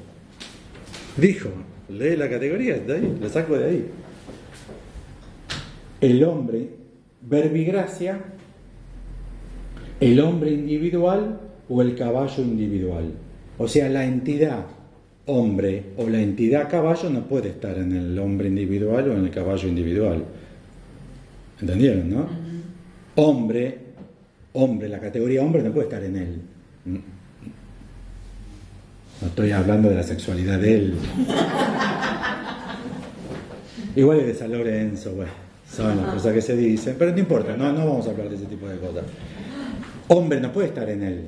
Lee la categoría, de ahí, lo saco de ahí. El hombre, verbigracia, el hombre individual o el caballo individual. O sea, la entidad hombre o la entidad caballo no puede estar en el hombre individual o en el caballo individual. ¿Entendieron, no? Hombre, la categoría hombre no puede estar en él. No estoy hablando de la sexualidad de él. Igual es de San Lorenzo, bueno, saben las cosas que se dicen, pero no importa, no vamos a hablar de ese tipo de cosas. Hombre no puede estar en él.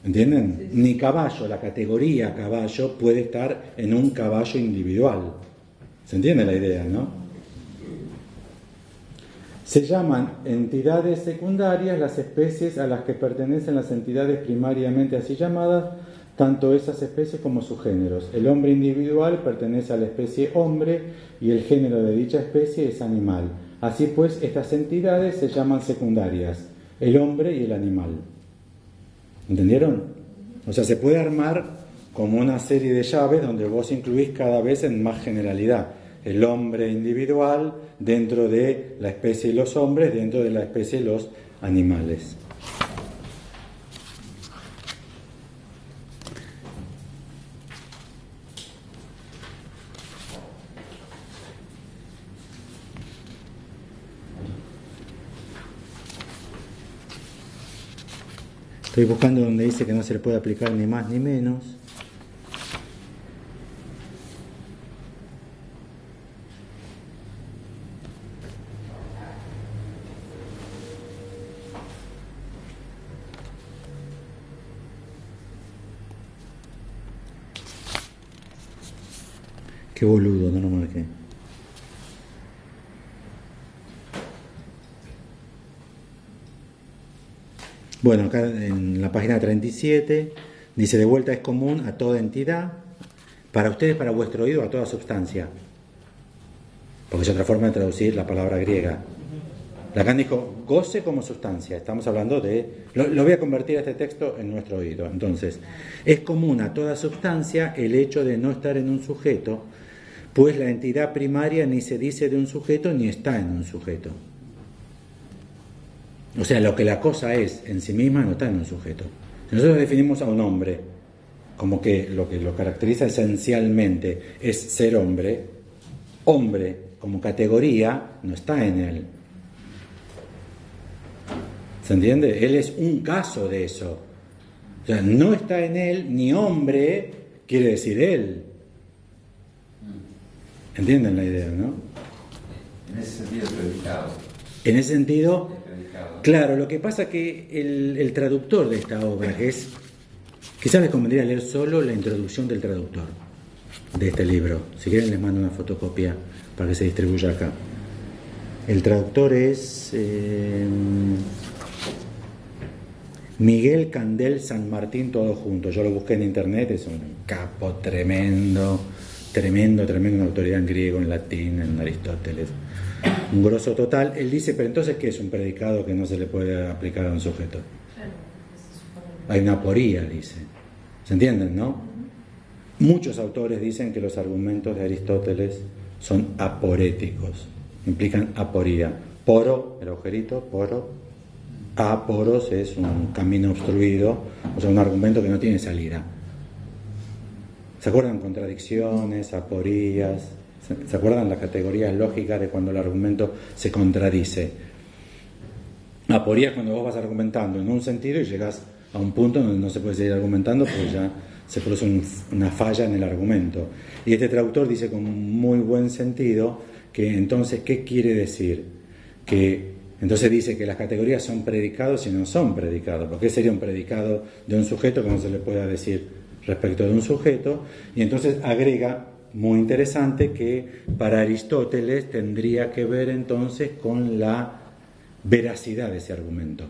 ¿Entienden? Ni caballo, la categoría caballo puede estar en un caballo individual. ¿Se entiende la idea, no? Se llaman entidades secundarias las especies a las que pertenecen las entidades primariamente así llamadas, tanto esas especies como sus géneros. El hombre individual pertenece a la especie hombre y el género de dicha especie es animal. Así pues, estas entidades se llaman secundarias, el hombre y el animal. ¿Entendieron? O sea, se puede armar como una serie de llaves donde vos incluís cada vez en más generalidad. El hombre individual dentro de la especie de los hombres, dentro de la especie de los animales. Estoy buscando donde dice que no se le puede aplicar ni más ni menos. Qué boludo, no lo marqué. Bueno, acá en la página 37 dice: de vuelta, es común a toda entidad, para ustedes, para vuestro oído, a toda sustancia. Porque es otra forma de traducir la palabra griega. Lacan dijo goce como sustancia. Estamos hablando de... Lo voy a convertir a este texto en nuestro oído. Entonces, es común a toda sustancia el hecho de no estar en un sujeto, pues la entidad primaria ni se dice de un sujeto ni está en un sujeto. O sea, lo que la cosa es en sí misma no está en un sujeto. Si nosotros definimos a un hombre como que lo caracteriza esencialmente es ser hombre, hombre como categoría no está en él. ¿Se entiende? Él es un caso de eso. O sea, no está en él, ni hombre quiere decir él. ¿Entienden la idea, no? En ese sentido, predicado. En ese sentido, claro, lo que pasa es que el traductor de esta obra, que es... Quizás les convendría leer solo la introducción del traductor de este libro. Si quieren les mando una fotocopia para que se distribuya acá. El traductor es... Miguel Candel San Martín, todo junto. Yo lo busqué en internet, es un capo tremendo, una autoridad en griego, en latín, en Aristóteles. Un grosso total. Él dice, pero entonces, ¿qué es un predicado que no se le puede aplicar a un sujeto? Hay una aporía, dice. ¿Se entienden, no? Muchos autores dicen que los argumentos de Aristóteles son aporéticos, implican aporía. Poro, el agujerito, poro. Aporos es un camino obstruido, o sea, un argumento que no tiene salida. ¿Se acuerdan? Contradicciones, aporías. ¿Se acuerdan las categorías lógicas de cuando el argumento se contradice? Aporías cuando vos vas argumentando en un sentido y llegas a un punto donde no se puede seguir argumentando porque ya se produce una falla en el argumento. Y este traductor dice con muy buen sentido que entonces, ¿qué quiere decir? Que entonces dice que las categorías son predicados y no son predicados. ¿Por qué sería un predicado de un sujeto que no se le pueda decir respecto de un sujeto? Y entonces agrega, muy interesante, que para Aristóteles tendría que ver entonces con la veracidad de ese argumento.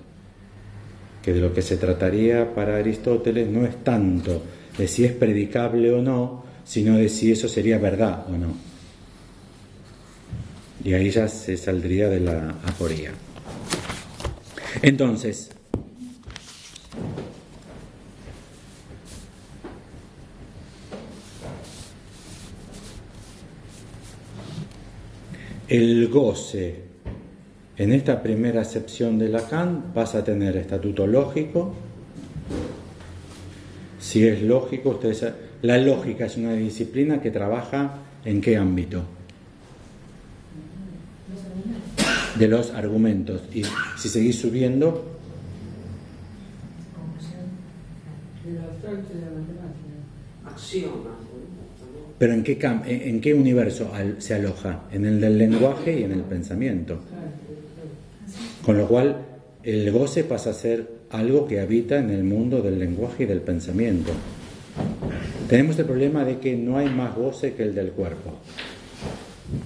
Que de lo que se trataría para Aristóteles no es tanto de si es predicable o no, sino de si eso sería verdad o no. Y ahí ya se saldría de la aporía. Entonces, el goce, en esta primera acepción de Lacan, pasa a tener estatuto lógico. Si es lógico, ustedes saben, la lógica es una disciplina que trabaja ¿en qué ámbito? De los argumentos. Y si seguís subiendo, Axiomas. pero ¿en qué universo se aloja? En el del lenguaje y en el pensamiento. Con lo cual el goce pasa a ser algo que habita en el mundo del lenguaje y del pensamiento. Tenemos el problema de que no hay más goce que el del cuerpo,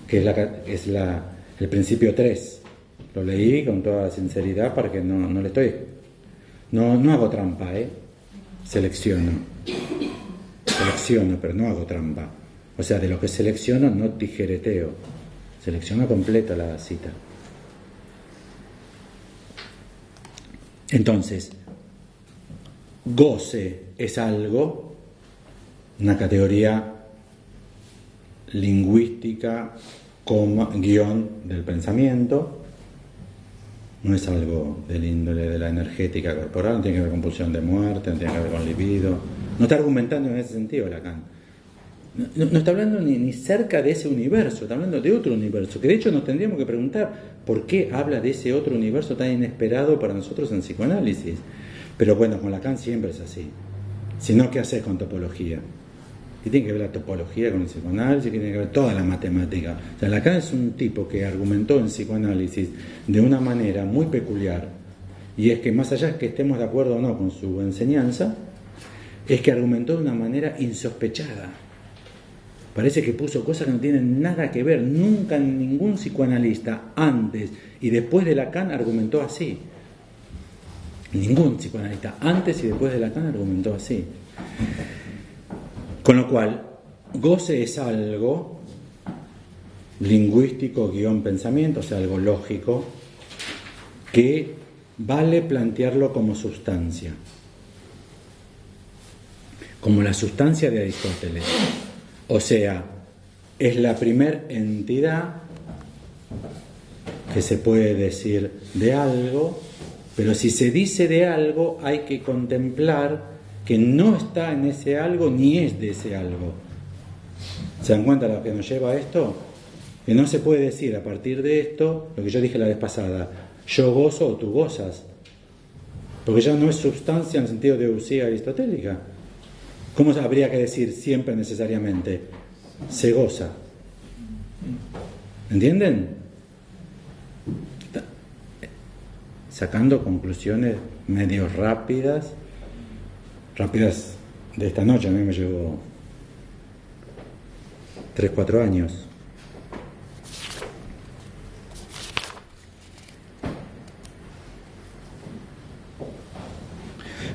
que es el principio 3. Lo leí con toda sinceridad para que no le estoy... No hago trampa, selecciono, pero no hago trampa. O sea, de lo que selecciono no tijereteo, selecciono completa la cita. Entonces, goce es algo, una categoría lingüística, guión del pensamiento. No es algo del índole de la energética corporal, no tiene que ver con pulsión de muerte, no tiene que ver con libido. No está argumentando en ese sentido Lacan. No está hablando ni cerca de ese universo, está hablando de otro universo, que de hecho nos tendríamos que preguntar por qué habla de ese otro universo tan inesperado para nosotros en psicoanálisis. Pero bueno, con Lacan siempre es así. Si no, ¿qué haces con topología? ¿Qué tiene que ver la topología con el psicoanálisis? ¿Qué tiene que ver toda la matemática? O sea, Lacan es un tipo que argumentó en psicoanálisis de una manera muy peculiar, y es que más allá de que estemos de acuerdo o no con su enseñanza, es que argumentó de una manera insospechada. Parece que puso cosas que no tienen nada que ver. Nunca ningún psicoanalista antes y después de Lacan argumentó así. Ningún psicoanalista antes y después de Lacan argumentó así. Con lo cual, goce es algo lingüístico / pensamiento, o sea, algo lógico, que vale plantearlo como sustancia, como la sustancia de Aristóteles. O sea, es la primer entidad que se puede decir de algo, pero si se dice de algo hay que contemplar que no está en ese algo ni es de ese algo. ¿Se dan cuenta lo que nos lleva a esto? Que no se puede decir a partir de esto lo que yo dije la vez pasada, yo gozo o tú gozas, porque ya no es sustancia en el sentido de usía aristotélica. ¿Cómo habría que decir siempre necesariamente? Se goza. ¿Entienden? Sacando conclusiones medio rápidas de esta noche. A mí me llevó 3-4 años.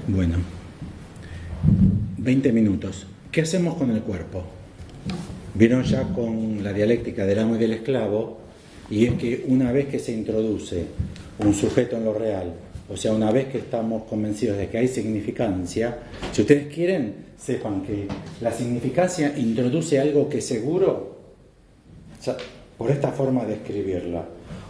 Bueno, 20 minutos. ¿Qué hacemos con el cuerpo? Vieron ya con la dialéctica del amo y del esclavo, y es que una vez que se introduce un sujeto en lo real, o sea, una vez que estamos convencidos de que hay significancia, si ustedes quieren, sepan que la significancia introduce algo que seguro, o sea, por esta forma de escribirla,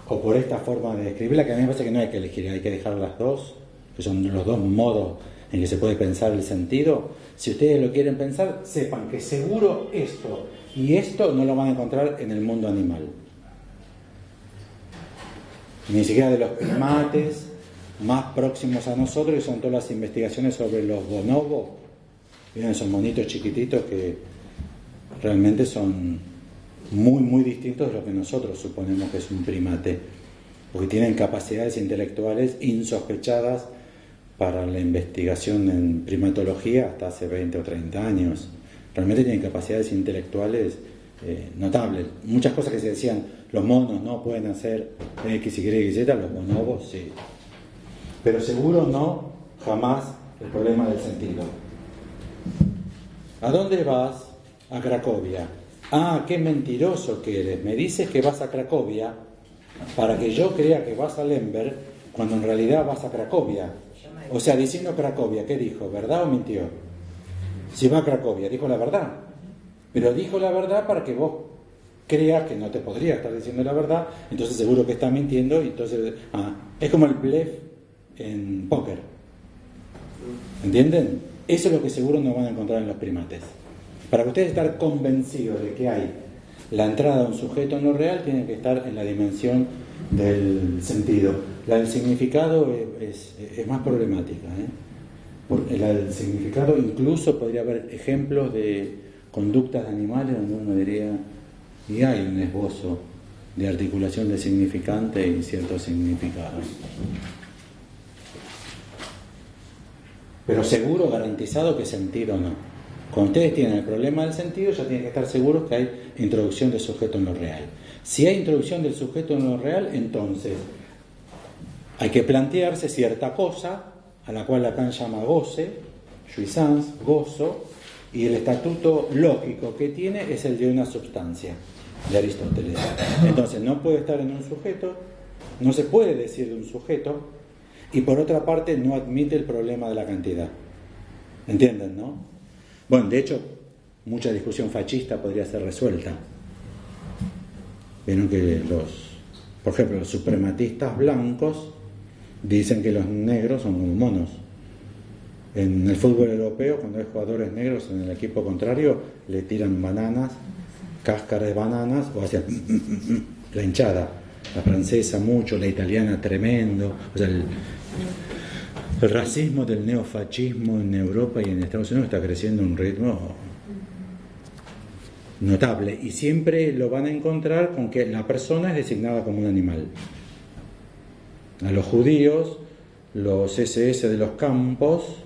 o por esta forma de escribirla, que a mí me parece que no hay que elegir, hay que dejar las dos, que son los dos modos en que se puede pensar el sentido. Si ustedes lo quieren pensar, sepan que seguro esto y esto no lo van a encontrar en el mundo animal. Ni siquiera de los primates más próximos a nosotros, que son todas las investigaciones sobre los bonobos. Miren esos monitos chiquititos que realmente son muy, muy distintos de lo que nosotros suponemos que es un primate, porque tienen capacidades intelectuales insospechadas para la investigación en primatología hasta hace 20 o 30 años. Realmente tienen capacidades intelectuales notables. Muchas cosas que se decían, los monos no pueden hacer X, Y y Z, los bonobos sí. Pero seguro no, jamás, el problema del sentido. ¿A dónde vas? A Cracovia. Ah, qué mentiroso que eres. Me dices que vas a Cracovia para que yo crea que vas a Lemberg, cuando en realidad vas a Cracovia. O sea, diciendo Cracovia, ¿qué dijo? ¿Verdad o mintió? Si va a Cracovia, dijo la verdad. Pero dijo la verdad para que vos creas que no te podría estar diciendo la verdad, entonces seguro que está mintiendo, y entonces es como el bluff en póker. ¿Entienden? Eso es lo que seguro no van a encontrar en los primates. Para que ustedes estar convencidos de que hay la entrada de un sujeto en lo real, tiene que estar en la dimensión del sentido. La del significado es más problemática, Porque la del significado incluso podría haber ejemplos de conductas de animales donde uno diría, y hay un esbozo de articulación de significante y cierto significado. Pero seguro, garantizado que sentido no. Cuando ustedes tienen el problema del sentido, ya tienen que estar seguros que hay introducción del sujeto en lo real. Si hay introducción del sujeto en lo real, entonces hay que plantearse cierta cosa, a la cual Lacan llama goce, jouissance, gozo, y el estatuto lógico que tiene es el de una substancia, de Aristóteles. Entonces no puede estar en un sujeto, no se puede decir de un sujeto, y por otra parte no admite el problema de la cantidad. ¿Entienden, no? Bueno, de hecho, mucha discusión fascista podría ser resuelta. Vieron que por ejemplo, los suprematistas blancos dicen que los negros son como monos. En el fútbol europeo, cuando hay jugadores negros en el equipo contrario, le tiran bananas, cáscaras de bananas, o hacia la hinchada. La francesa mucho, la italiana tremendo. O sea, el racismo del neofascismo en Europa y en Estados Unidos está creciendo a un ritmo notable, y siempre lo van a encontrar con que la persona es designada como un animal. A los judíos, los SS de los campos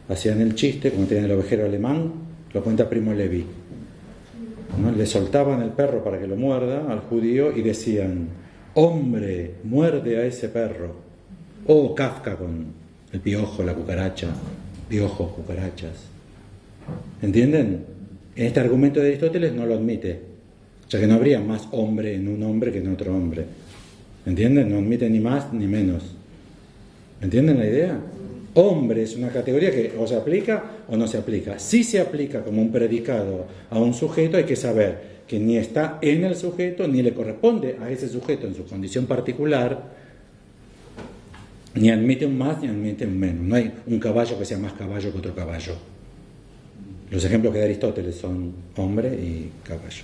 hacían el chiste, como tenían el ovejero alemán, lo cuenta Primo Levi, ¿no? Le soltaban el perro para que lo muerda al judío y decían: hombre, muerde a ese perro. O Kafka con el piojo, la cucaracha, piojos, cucarachas. ¿Entienden? Este argumento de Aristóteles no lo admite. O sea que no habría más hombre en un hombre que en otro hombre. ¿Entienden? No admite ni más ni menos. ¿Entienden la idea? Hombre es una categoría que o se aplica o no se aplica. Si se aplica como un predicado a un sujeto, hay que saber que ni está en el sujeto, ni le corresponde a ese sujeto en su condición particular, ni admite un más ni admite un menos. No hay un caballo que sea más caballo que otro caballo. Los ejemplos que da Aristóteles son hombre y caballo.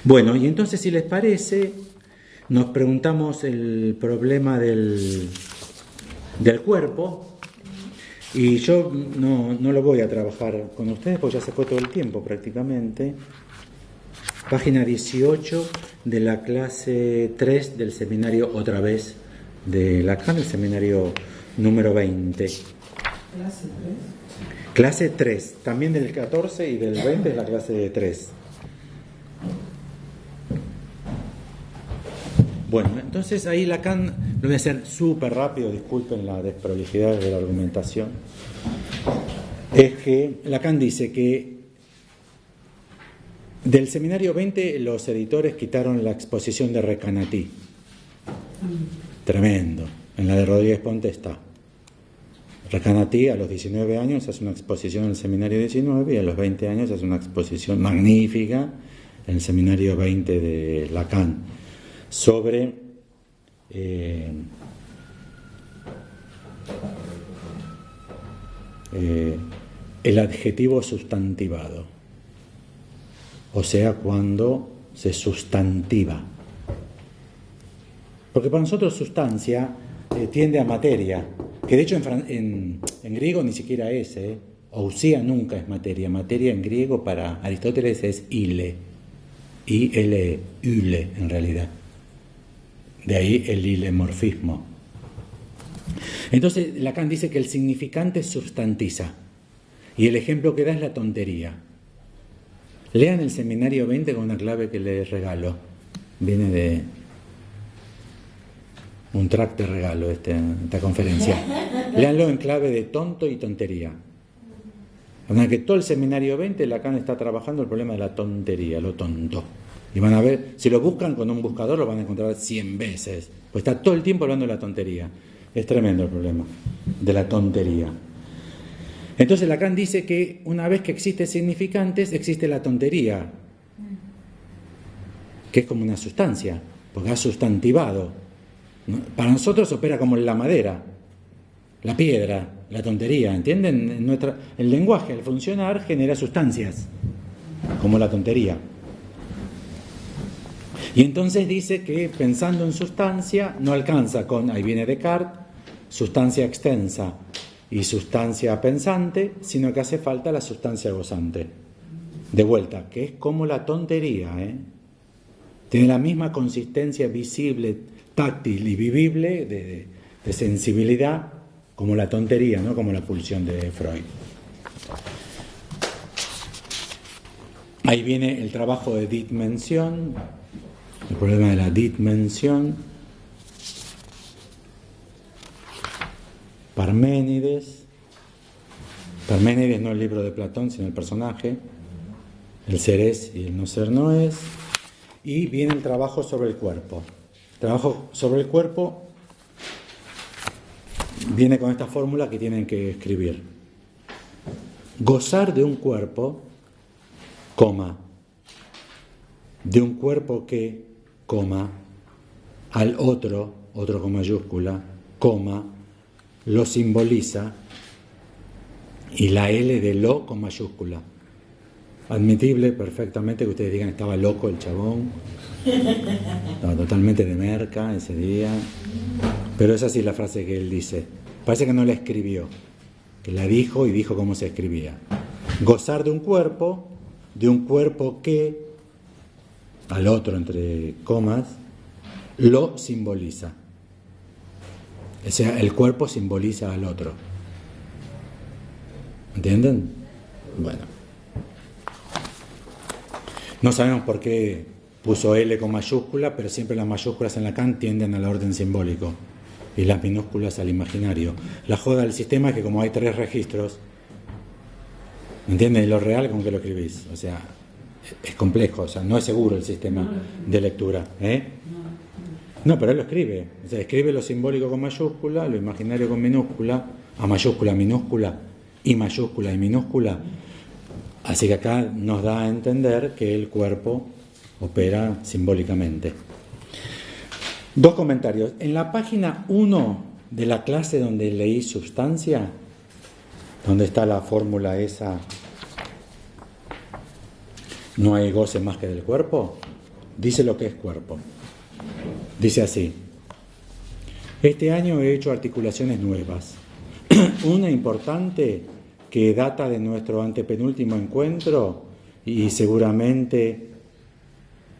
Bueno, y entonces, si les parece, nos preguntamos el problema del cuerpo. Y yo no lo voy a trabajar con ustedes porque ya se fue todo el tiempo prácticamente. Página 18 de la clase 3 del seminario otra vez de Lacan, el seminario número 20. ¿Clase 3? Clase 3, también del 14 y del 20 es la clase de 3. Bueno, entonces ahí Lacan, lo voy a hacer súper rápido, disculpen la desprolijidad de la argumentación, es que Lacan dice que del seminario 20 los editores quitaron la exposición de Recanatí. Tremendo. En la de Rodríguez Ponte está. Recanatí a los 19 años hace una exposición en el seminario 19 y a los 20 años hace una exposición magnífica en el seminario 20 de Lacan sobre el adjetivo sustantivado, o sea, cuando se sustantiva. Porque para nosotros sustancia tiende a materia, que de hecho en griego ni siquiera es, ousia nunca es materia. Materia en griego para Aristóteles es ile, I-L-E, yle en realidad. De ahí el ilemorfismo. Entonces Lacan dice que el significante sustantiza, y el ejemplo que da es la tontería. Lean el seminario 20 con una clave que les regalo. Viene de un tract de regalo esta conferencia. Leanlo en clave de tonto y tontería. En que todo el seminario 20 Lacan está trabajando el problema de la tontería, lo tonto. Y van a ver, si lo buscan con un buscador lo van a encontrar 100 veces. Pues está todo el tiempo hablando de la tontería. Es tremendo el problema de la tontería. Entonces Lacan dice que una vez que existen significantes, existe la tontería, que es como una sustancia, porque ha sustantivado. Para nosotros opera como la madera, la piedra, la tontería, ¿entienden? El lenguaje, al funcionar, genera sustancias, como la tontería. Y entonces dice que pensando en sustancia no alcanza con, ahí viene Descartes, sustancia extensa y sustancia pensante, sino que hace falta la sustancia gozante. De vuelta, que es como la tontería, tiene la misma consistencia visible, táctil y vivible de sensibilidad como la tontería, no como la pulsión de Freud. Ahí viene el trabajo de dimensión, el problema de la dimensión. Parménides no el libro de Platón, sino el personaje, el ser es y el no ser no es. Y viene el trabajo sobre el cuerpo. El trabajo sobre el cuerpo viene con esta fórmula que tienen que escribir. Gozar de un cuerpo, coma, de un cuerpo que, coma, al otro con mayúscula, coma, lo simboliza, y la L de lo con mayúscula. Admitible perfectamente que ustedes digan estaba loco el chabón, estaba totalmente de merca ese día, pero esa sí es la frase que él dice. Parece que no la escribió, que la dijo y dijo cómo se escribía. Gozar de un cuerpo que, al otro entre comas, lo simboliza. O sea, el cuerpo simboliza al otro. ¿Entienden? Bueno. No sabemos por qué puso L con mayúscula, pero siempre las mayúsculas en Lacan tienden al orden simbólico. y las minúsculas al imaginario. La joda del sistema es que como hay 3 registros, ¿entiendes? Lo real con que lo escribís, o sea, es complejo, o sea, no es seguro el sistema de lectura, ¿eh? No, pero él lo escribe, o sea, escribe lo simbólico con mayúscula, lo imaginario con minúscula, a mayúscula, minúscula y minúscula. Así que acá nos da a entender que el cuerpo opera simbólicamente. 2 comentarios. En la página 1 de la clase donde leí substancia, donde está la fórmula esa, no hay goce más que del cuerpo, dice lo que es cuerpo. Dice así: este año he hecho articulaciones nuevas. Una importante que data de nuestro antepenúltimo encuentro y seguramente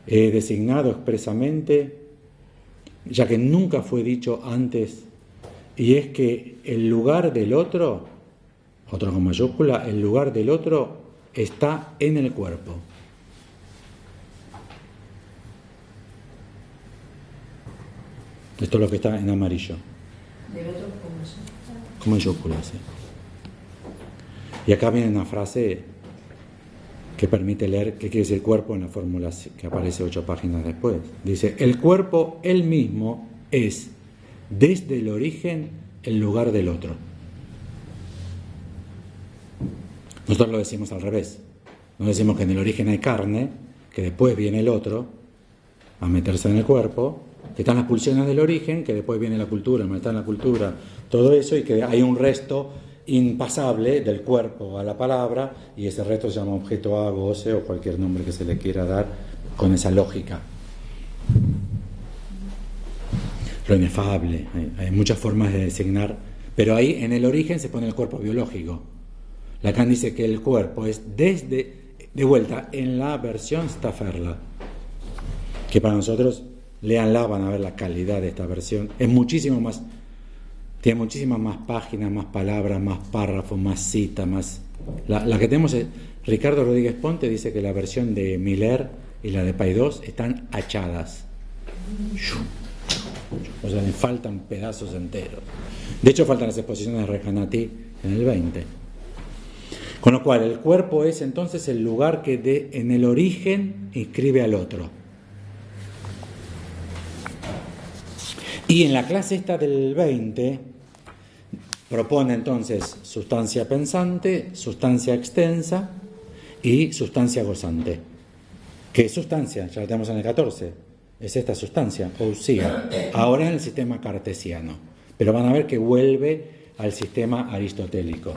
he designado expresamente, ya que nunca fue dicho antes, y es que el lugar del otro con mayúscula, el lugar del otro está en el cuerpo. Esto es lo que está en amarillo. Del otro Con mayúscula, sí. Y acá viene una frase que permite leer qué quiere decir cuerpo en la fórmula que aparece 8 páginas después. Dice: el cuerpo él mismo es, desde el origen, el lugar del otro. Nosotros lo decimos al revés. No decimos que en el origen hay carne, que después viene el otro a meterse en el cuerpo, que están las pulsiones del origen, que después viene la cultura, está en la cultura, todo eso, y que hay un resto impasable del cuerpo a la palabra, y ese resto se llama objeto A, goce o cualquier nombre que se le quiera dar con esa lógica. Lo inefable, hay muchas formas de designar, pero ahí en el origen se pone el cuerpo biológico. Lacan dice que el cuerpo es de vuelta en la versión Stafferla, que para nosotros, léanla, van a ver la calidad de esta versión, es muchísimo más, tiene muchísimas más páginas, más palabras, más párrafos, más citas, más... La que tenemos es, Ricardo Rodríguez Ponte dice que la versión de Miller y la de Paidós están hachadas. O sea, le faltan pedazos enteros. De hecho, faltan las exposiciones de Recanati en el 20. Con lo cual, el cuerpo es entonces el lugar que en el origen inscribe al otro. Y en la clase esta del 20 propone entonces sustancia pensante, sustancia extensa y sustancia gozante. ¿Qué es sustancia? Ya la tenemos en el 14. Es esta sustancia, ousia, ahora en el sistema cartesiano. Pero van a ver que vuelve al sistema aristotélico.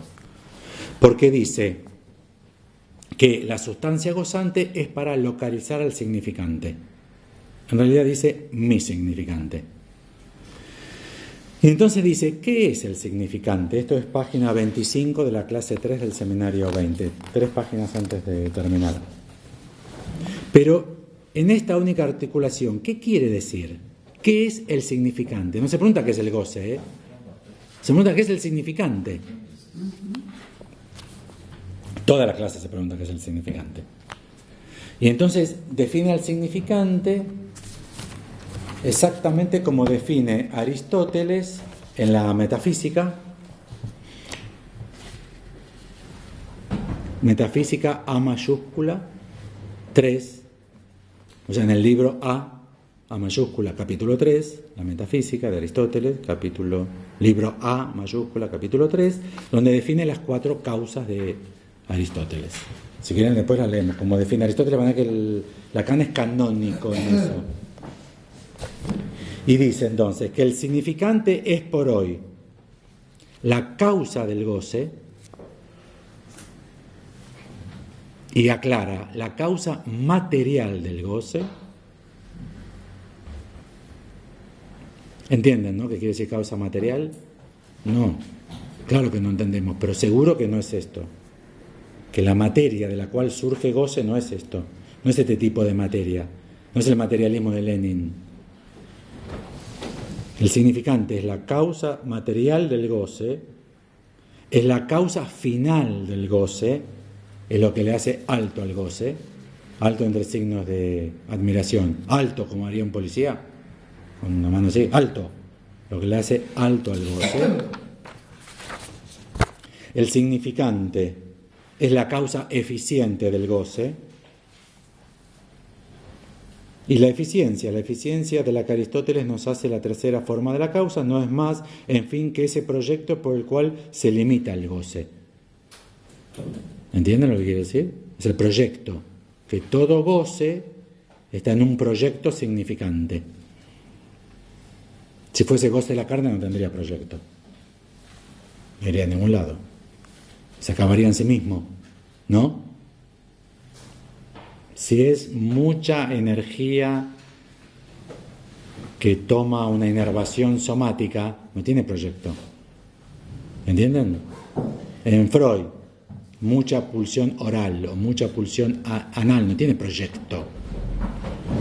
Porque dice que la sustancia gozante es para localizar al significante. En realidad dice mi significante. Y entonces dice, ¿qué es el significante? Esto es página 25 de la clase 3 del seminario 20, 3 páginas antes de terminar. Pero en esta única articulación, ¿qué quiere decir? ¿Qué es el significante? No se pregunta qué es el goce, se pregunta qué es el significante. Toda la clase se pregunta qué es el significante. Y entonces define al significante exactamente como define Aristóteles en la metafísica. Metafísica A mayúscula 3, o sea, en el libro A mayúscula capítulo 3, la metafísica de Aristóteles, libro A mayúscula capítulo 3, donde define las 4 causas de Aristóteles. Si quieren después las leemos. Como define Aristóteles, van a ver que Lacan es canónico en eso. Y dice entonces que el significante es por hoy la causa del goce, y aclara la causa material del goce. ¿Entienden, no? ¿Qué quiere decir causa material? No, claro que no entendemos, pero seguro que no es esto. Que la materia de la cual surge goce no es esto, no es este tipo de materia, no es el materialismo de Lenin. El significante es la causa material del goce, es la causa final del goce, es lo que le hace alto al goce, alto entre signos de admiración, alto como haría un policía, con una mano así, alto, lo que le hace alto al goce. El significante es la causa eficiente del goce. Y la eficiencia de la que Aristóteles nos hace la tercera forma de la causa, no es más, en fin, que ese proyecto por el cual se limita el goce. ¿Entienden lo que quiere decir? Es el proyecto, que todo goce está en un proyecto significante. Si fuese goce de la carne no tendría proyecto. No iría a ningún lado. Se acabaría en sí mismo, ¿no? Si es mucha energía que toma una inervación somática, no tiene proyecto. ¿Entienden? En Freud, mucha pulsión oral o mucha pulsión anal no tiene proyecto.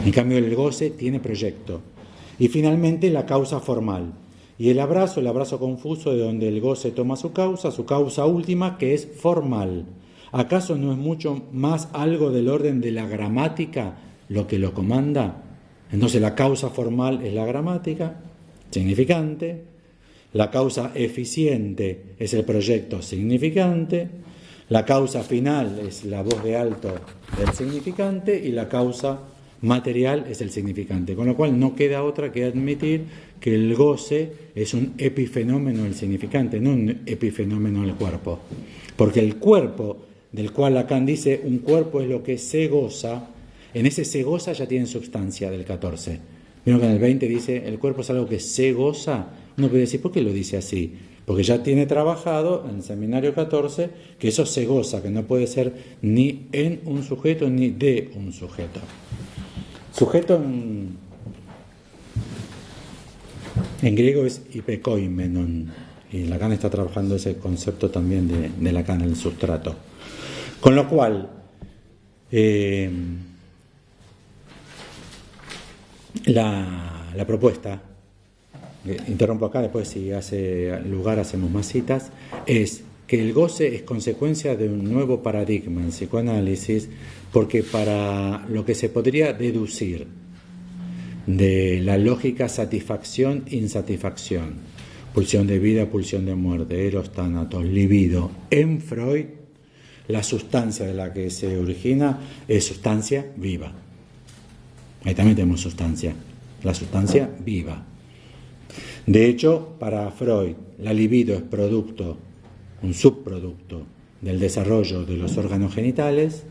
En cambio, el goce tiene proyecto. Y finalmente, la causa formal. Y el abrazo confuso de donde el goce toma su causa última, que es formal. ¿Acaso no es mucho más algo del orden de la gramática lo que lo comanda? Entonces la causa formal es la gramática, significante. La causa eficiente es el proyecto significante. La causa final es la voz de alto del significante. Y la causa material es el significante. Con lo cual no queda otra que admitir que el goce es un epifenómeno del significante, no un epifenómeno del cuerpo. Porque el cuerpo, del cual Lacan dice, un cuerpo es lo que se goza, en ese se goza ya tiene sustancia del 14. Vieron que en el 20 dice, el cuerpo es algo que se goza. Uno puede decir, ¿por qué lo dice así? Porque ya tiene trabajado en el seminario 14 que eso se goza, que no puede ser ni en un sujeto ni de un sujeto. Sujeto en griego es ipekoimenon, y Lacan está trabajando ese concepto también de Lacan, el sustrato. Con lo cual, la propuesta, interrumpo acá, después si hace lugar hacemos más citas, es que el goce es consecuencia de un nuevo paradigma en psicoanálisis, porque para lo que se podría deducir de la lógica satisfacción-insatisfacción, pulsión de vida, pulsión de muerte, eros, tánatos, libido, en Freud, la sustancia de la que se origina es sustancia viva. Ahí también tenemos sustancia, la sustancia viva. De hecho, para Freud, la libido es producto, un subproducto del desarrollo de los órganos genitales,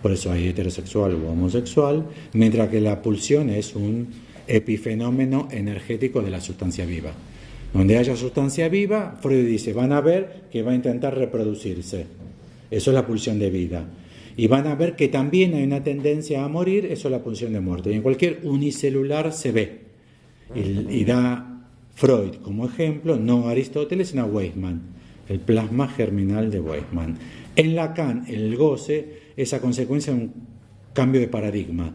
por eso hay heterosexual u homosexual, mientras que la pulsión es un epifenómeno energético de la sustancia viva. Donde haya sustancia viva, Freud dice, van a ver que va a intentar reproducirse. Eso es la pulsión de vida. Y van a ver que también hay una tendencia a morir, eso es la pulsión de muerte. Y en cualquier unicelular se ve. Y da Freud como ejemplo, no Aristóteles, sino Weismann, el plasma germinal de Weismann. En Lacan, el goce es a consecuencia de un cambio de paradigma,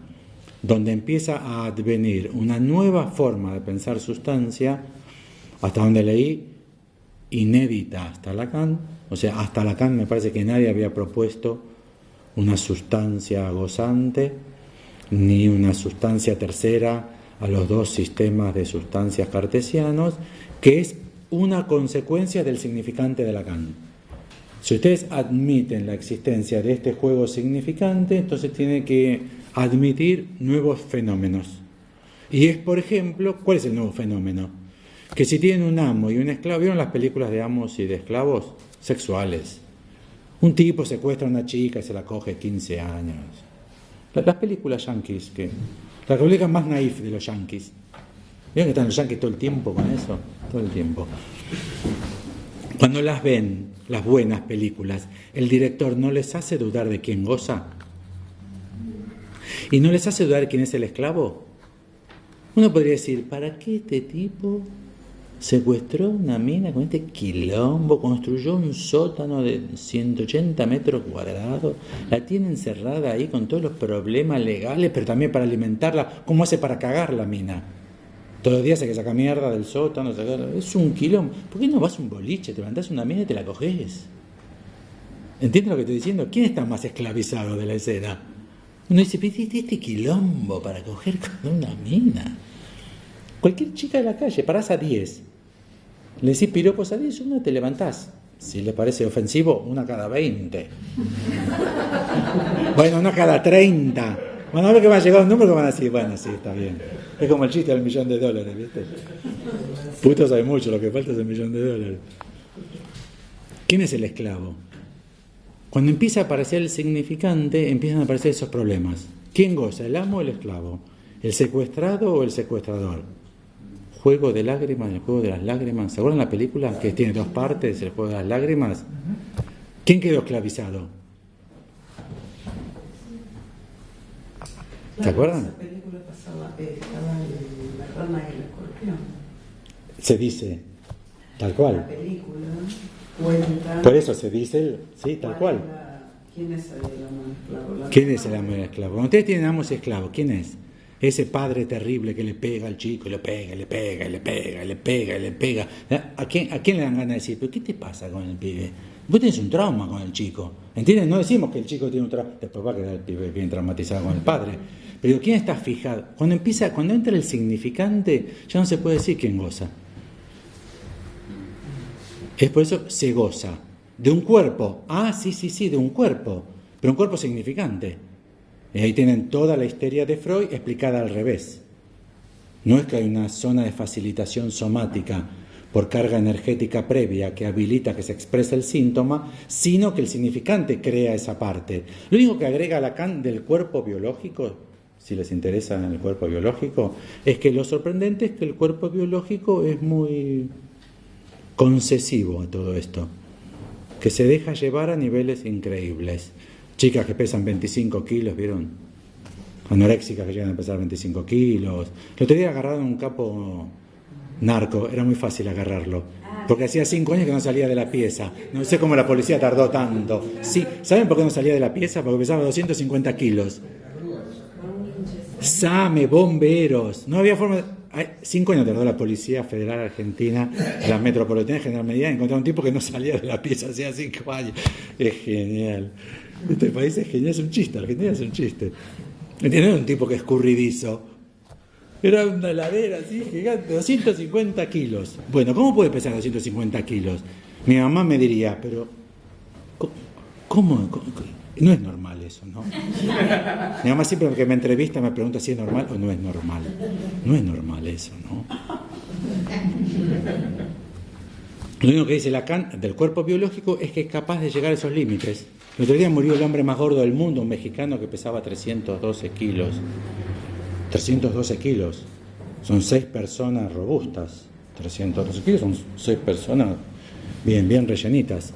donde empieza a advenir una nueva forma de pensar sustancia, hasta donde leí, inédita hasta Lacan. O sea, hasta Lacan me parece que nadie había propuesto una sustancia gozante, ni una sustancia tercera a los dos sistemas de sustancias cartesianos, que es una consecuencia del significante de Lacan. Si ustedes admiten la existencia de este juego significante, entonces tienen que admitir nuevos fenómenos. Y es, por ejemplo, ¿cuál es el nuevo fenómeno? Que si tienen un amo y un esclavo, ¿vieron las películas de amos y de esclavos? Sexuales. Un tipo secuestra a una chica y se la coge 15 años. Las películas yanquis, la república más naif de los yanquis. ¿Vieron que están los yanquis todo el tiempo con eso? Todo el tiempo. Cuando las ven, las buenas películas, el director no les hace dudar de quién goza. ¿Y no les hace dudar quién es el esclavo? Uno podría decir, ¿para qué este tipo secuestró una mina con este quilombo, construyó un sótano de 180 metros cuadrados, la tiene encerrada ahí con todos los problemas legales, pero también para alimentarla? ¿Cómo hace para cagar la mina? Todos los días hay que sacar mierda del sótano, es un quilombo. ¿Por qué no vas a un boliche, te levantás una mina y te la coges? ¿Entiendes lo que estoy diciendo? ¿Quién está más esclavizado de la escena? Uno dice, este quilombo para coger con una mina. Cualquier chica de la calle, parás a 10. Le decís piropos a 10, una te levantás. Si le parece ofensivo, una cada 20. Bueno, una cada 30. Bueno, a ver que va a llegar un número que van a decir, bueno, sí, está bien. Es como el chiste del $1.000.000, ¿viste? Putos hay mucho, lo que falta es el $1.000.000. ¿Quién es el esclavo? Cuando empieza a aparecer el significante, empiezan a aparecer esos problemas. ¿Quién goza, el amo o el esclavo? ¿El secuestrado o el secuestrador? Juego de lágrimas, el juego de las lágrimas. ¿Se acuerdan la película que tiene 2 partes, el juego de las lágrimas? ¿Quién quedó esclavizado? ¿Se acuerdan? Esa película estaba en La rana y el escorpión. Se dice, tal cual. La película cuenta. Por eso se dice, sí, tal cual. ¿Quién es el amo esclavo? ¿Quién es el amo y el esclavo? Cuando ustedes tienen amos y esclavos, ¿quién es? Ese padre terrible que le pega al chico, y le pega, y le pega, y le pega, y le pega, y le pega. ¿A quién le dan ganas de decir, pero qué te pasa con el pibe? Vos tenés un trauma con el chico. ¿Entienden? No decimos que el chico tiene un trauma. Después va a quedar el pibe bien traumatizado con el padre. Pero ¿quién está fijado? Cuando entra el significante, ya no se puede decir quién goza. Es por eso se goza. De un cuerpo. Ah, sí, de un cuerpo. Pero un cuerpo significante. Y ahí tienen toda la histeria de Freud explicada al revés. No es que hay una zona de facilitación somática por carga energética previa que habilita que se exprese el síntoma, sino que el significante crea esa parte. Lo único que agrega Lacan del cuerpo biológico, si les interesa en el cuerpo biológico, es que lo sorprendente es que el cuerpo biológico es muy concesivo a todo esto, que se deja llevar a niveles increíbles. Chicas que pesan 25 kilos, ¿vieron? Anoréxicas que llegan a pesar 25 kilos. El otro día agarraron un capo narco, era muy fácil agarrarlo, porque hacía 5 años que no salía de la pieza. No sé cómo la policía tardó tanto. Sí, ¿saben por qué no salía de la pieza? Porque pesaba 250 kilos. SAME, bomberos, no había forma. 5 años tardó la Policía Federal Argentina, la Metropolitana General Medina, en encontrar un tipo que no salía de la pieza hacía 5 años. Es genial. Este país es genial, es un chiste, Argentina es un chiste. ¿Entienden? Un tipo que es escurridizo. Era una heladera así gigante, 250 kilos. Bueno, ¿cómo puede pesar 250 kilos? Mi mamá me diría, pero ¿cómo? No es normal eso, ¿no? Mi mamá siempre que me entrevista me pregunta si es normal o no es normal. No es normal eso, ¿no? Lo único que dice Lacan del cuerpo biológico es que es capaz de llegar a esos límites. El otro día murió el hombre más gordo del mundo, un mexicano que pesaba 312 kilos. 312 kilos. Son 6 personas robustas. 312 kilos son 6 personas bien rellenitas.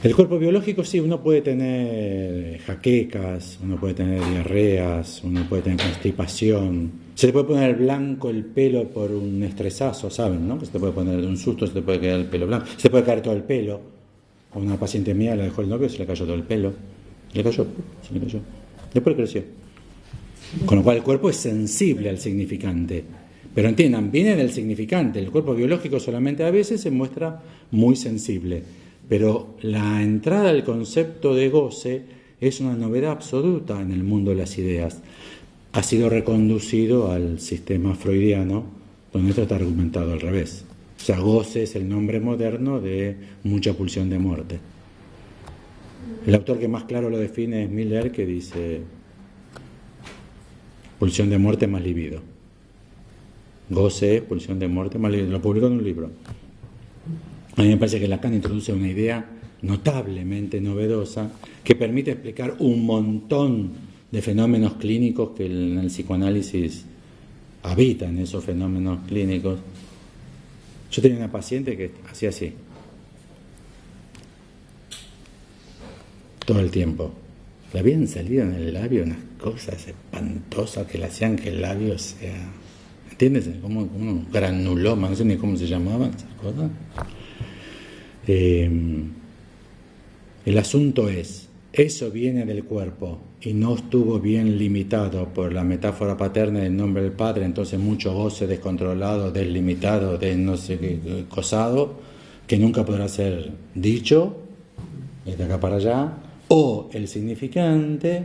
El cuerpo biológico sí, uno puede tener jaquecas, uno puede tener diarreas, uno puede tener constipación. Se le puede poner blanco el pelo por un estresazo, ¿saben? ¿No? Que se te puede poner de un susto, se te puede quedar el pelo blanco. Se te puede caer todo el pelo. A una paciente mía la dejó el novio y se le cayó todo el pelo. Se le cayó. Después creció. Con lo cual el cuerpo es sensible al significante. Pero entiendan, viene del significante. El cuerpo biológico solamente a veces se muestra muy sensible. Pero la entrada al concepto de goce es una novedad absoluta en el mundo de las ideas. Ha sido reconducido al sistema freudiano, donde esto está argumentado al revés. O sea, goce es el nombre moderno de mucha pulsión de muerte. El autor que más claro lo define es Miller, que dice pulsión de muerte más libido. Goce es pulsión de muerte más libido. Lo publicó en un libro. A mí me parece que Lacan introduce una idea notablemente novedosa que permite explicar un montón de fenómenos clínicos que en el psicoanálisis habitan, esos fenómenos clínicos. Yo tenía una paciente que hacía así todo el tiempo. Le habían salido en el labio unas cosas espantosas que le hacían que el labio sea, ¿entiendes? Como un granuloma, no sé ni cómo se llamaban esas cosas. El asunto es, eso viene del cuerpo y no estuvo bien limitado por la metáfora paterna del nombre del padre, entonces mucho goce descontrolado, deslimitado, no sé qué, cosado, que nunca podrá ser dicho, de acá para allá, o el significante,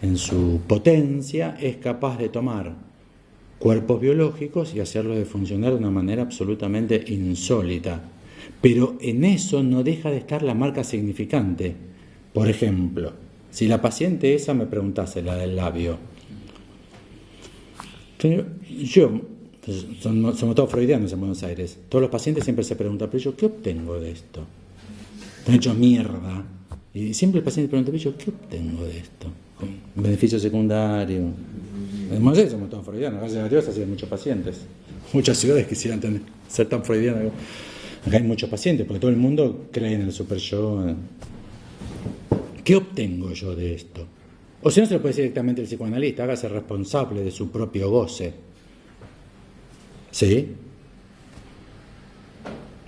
en su potencia, es capaz de tomar cuerpos biológicos y hacerlos de funcionar de una manera absolutamente insólita. Pero en eso no deja de estar la marca significante. Por ejemplo, si la paciente esa me preguntase, la del labio, somos todos freudianos en Buenos Aires, todos los pacientes siempre se preguntan, pero yo, ¿qué obtengo de esto? Están hechos mierda. Y siempre el paciente pregunta, pero yo, ¿qué obtengo de esto? ¿Un beneficio secundario? En Buenos Aires somos todos freudianos, gracias a Dios, así hay muchos pacientes. Muchas ciudades quisieran ser tan freudianas. Acá hay muchos pacientes, porque todo el mundo cree en el super yo. ¿Qué obtengo yo de esto? O si no, se lo puede decir directamente el psicoanalista, hágase responsable de su propio goce. ¿Sí?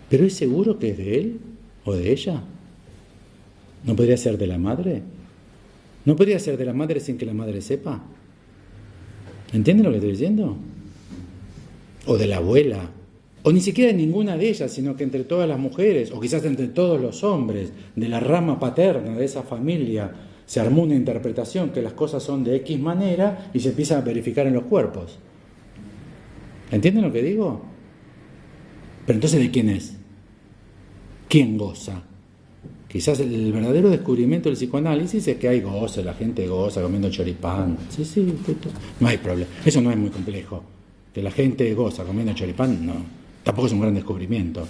¿Pero es seguro que es de él o de ella? ¿No podría ser de la madre? ¿No podría ser de la madre sin que la madre sepa? ¿Entienden lo que estoy diciendo? O de la abuela. O ni siquiera de ninguna de ellas, sino que entre todas las mujeres, o quizás entre todos los hombres, de la rama paterna de esa familia, se armó una interpretación que las cosas son de X manera y se empieza a verificar en los cuerpos. ¿Entienden lo que digo? Pero entonces, ¿de quién es? ¿Quién goza? Quizás el verdadero descubrimiento del psicoanálisis es que hay goce, la gente goza comiendo choripán. Sí, no hay problema. Eso no es muy complejo. Que la gente goza comiendo choripán, no. Tampoco es un gran descubrimiento.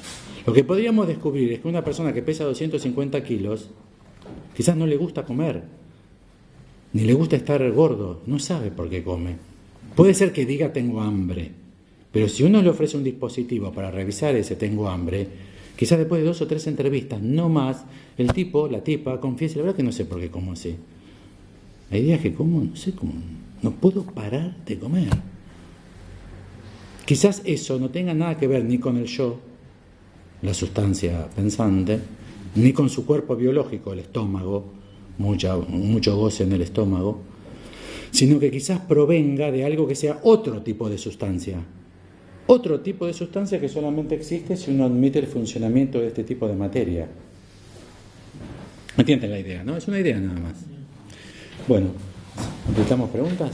Lo que podríamos descubrir es que una persona que pesa 250 kilos, quizás no le gusta comer, ni le gusta estar gordo, no sabe por qué come. Puede ser que diga tengo hambre, pero si uno le ofrece un dispositivo para revisar ese tengo hambre, quizás después de 2 o 3 entrevistas, no más, el tipo, la tipa, confiese, la verdad que no sé por qué como así. Hay días que como, no sé cómo, no puedo parar de comer. Quizás eso no tenga nada que ver ni con el yo, la sustancia pensante, ni con su cuerpo biológico, el estómago, mucho goce en el estómago, sino que quizás provenga de algo que sea otro tipo de sustancia. Otro tipo de sustancia que solamente existe si uno admite el funcionamiento de este tipo de materia. ¿Entienden la idea, no? Es una idea nada más. Bueno, ¿necesitamos preguntas?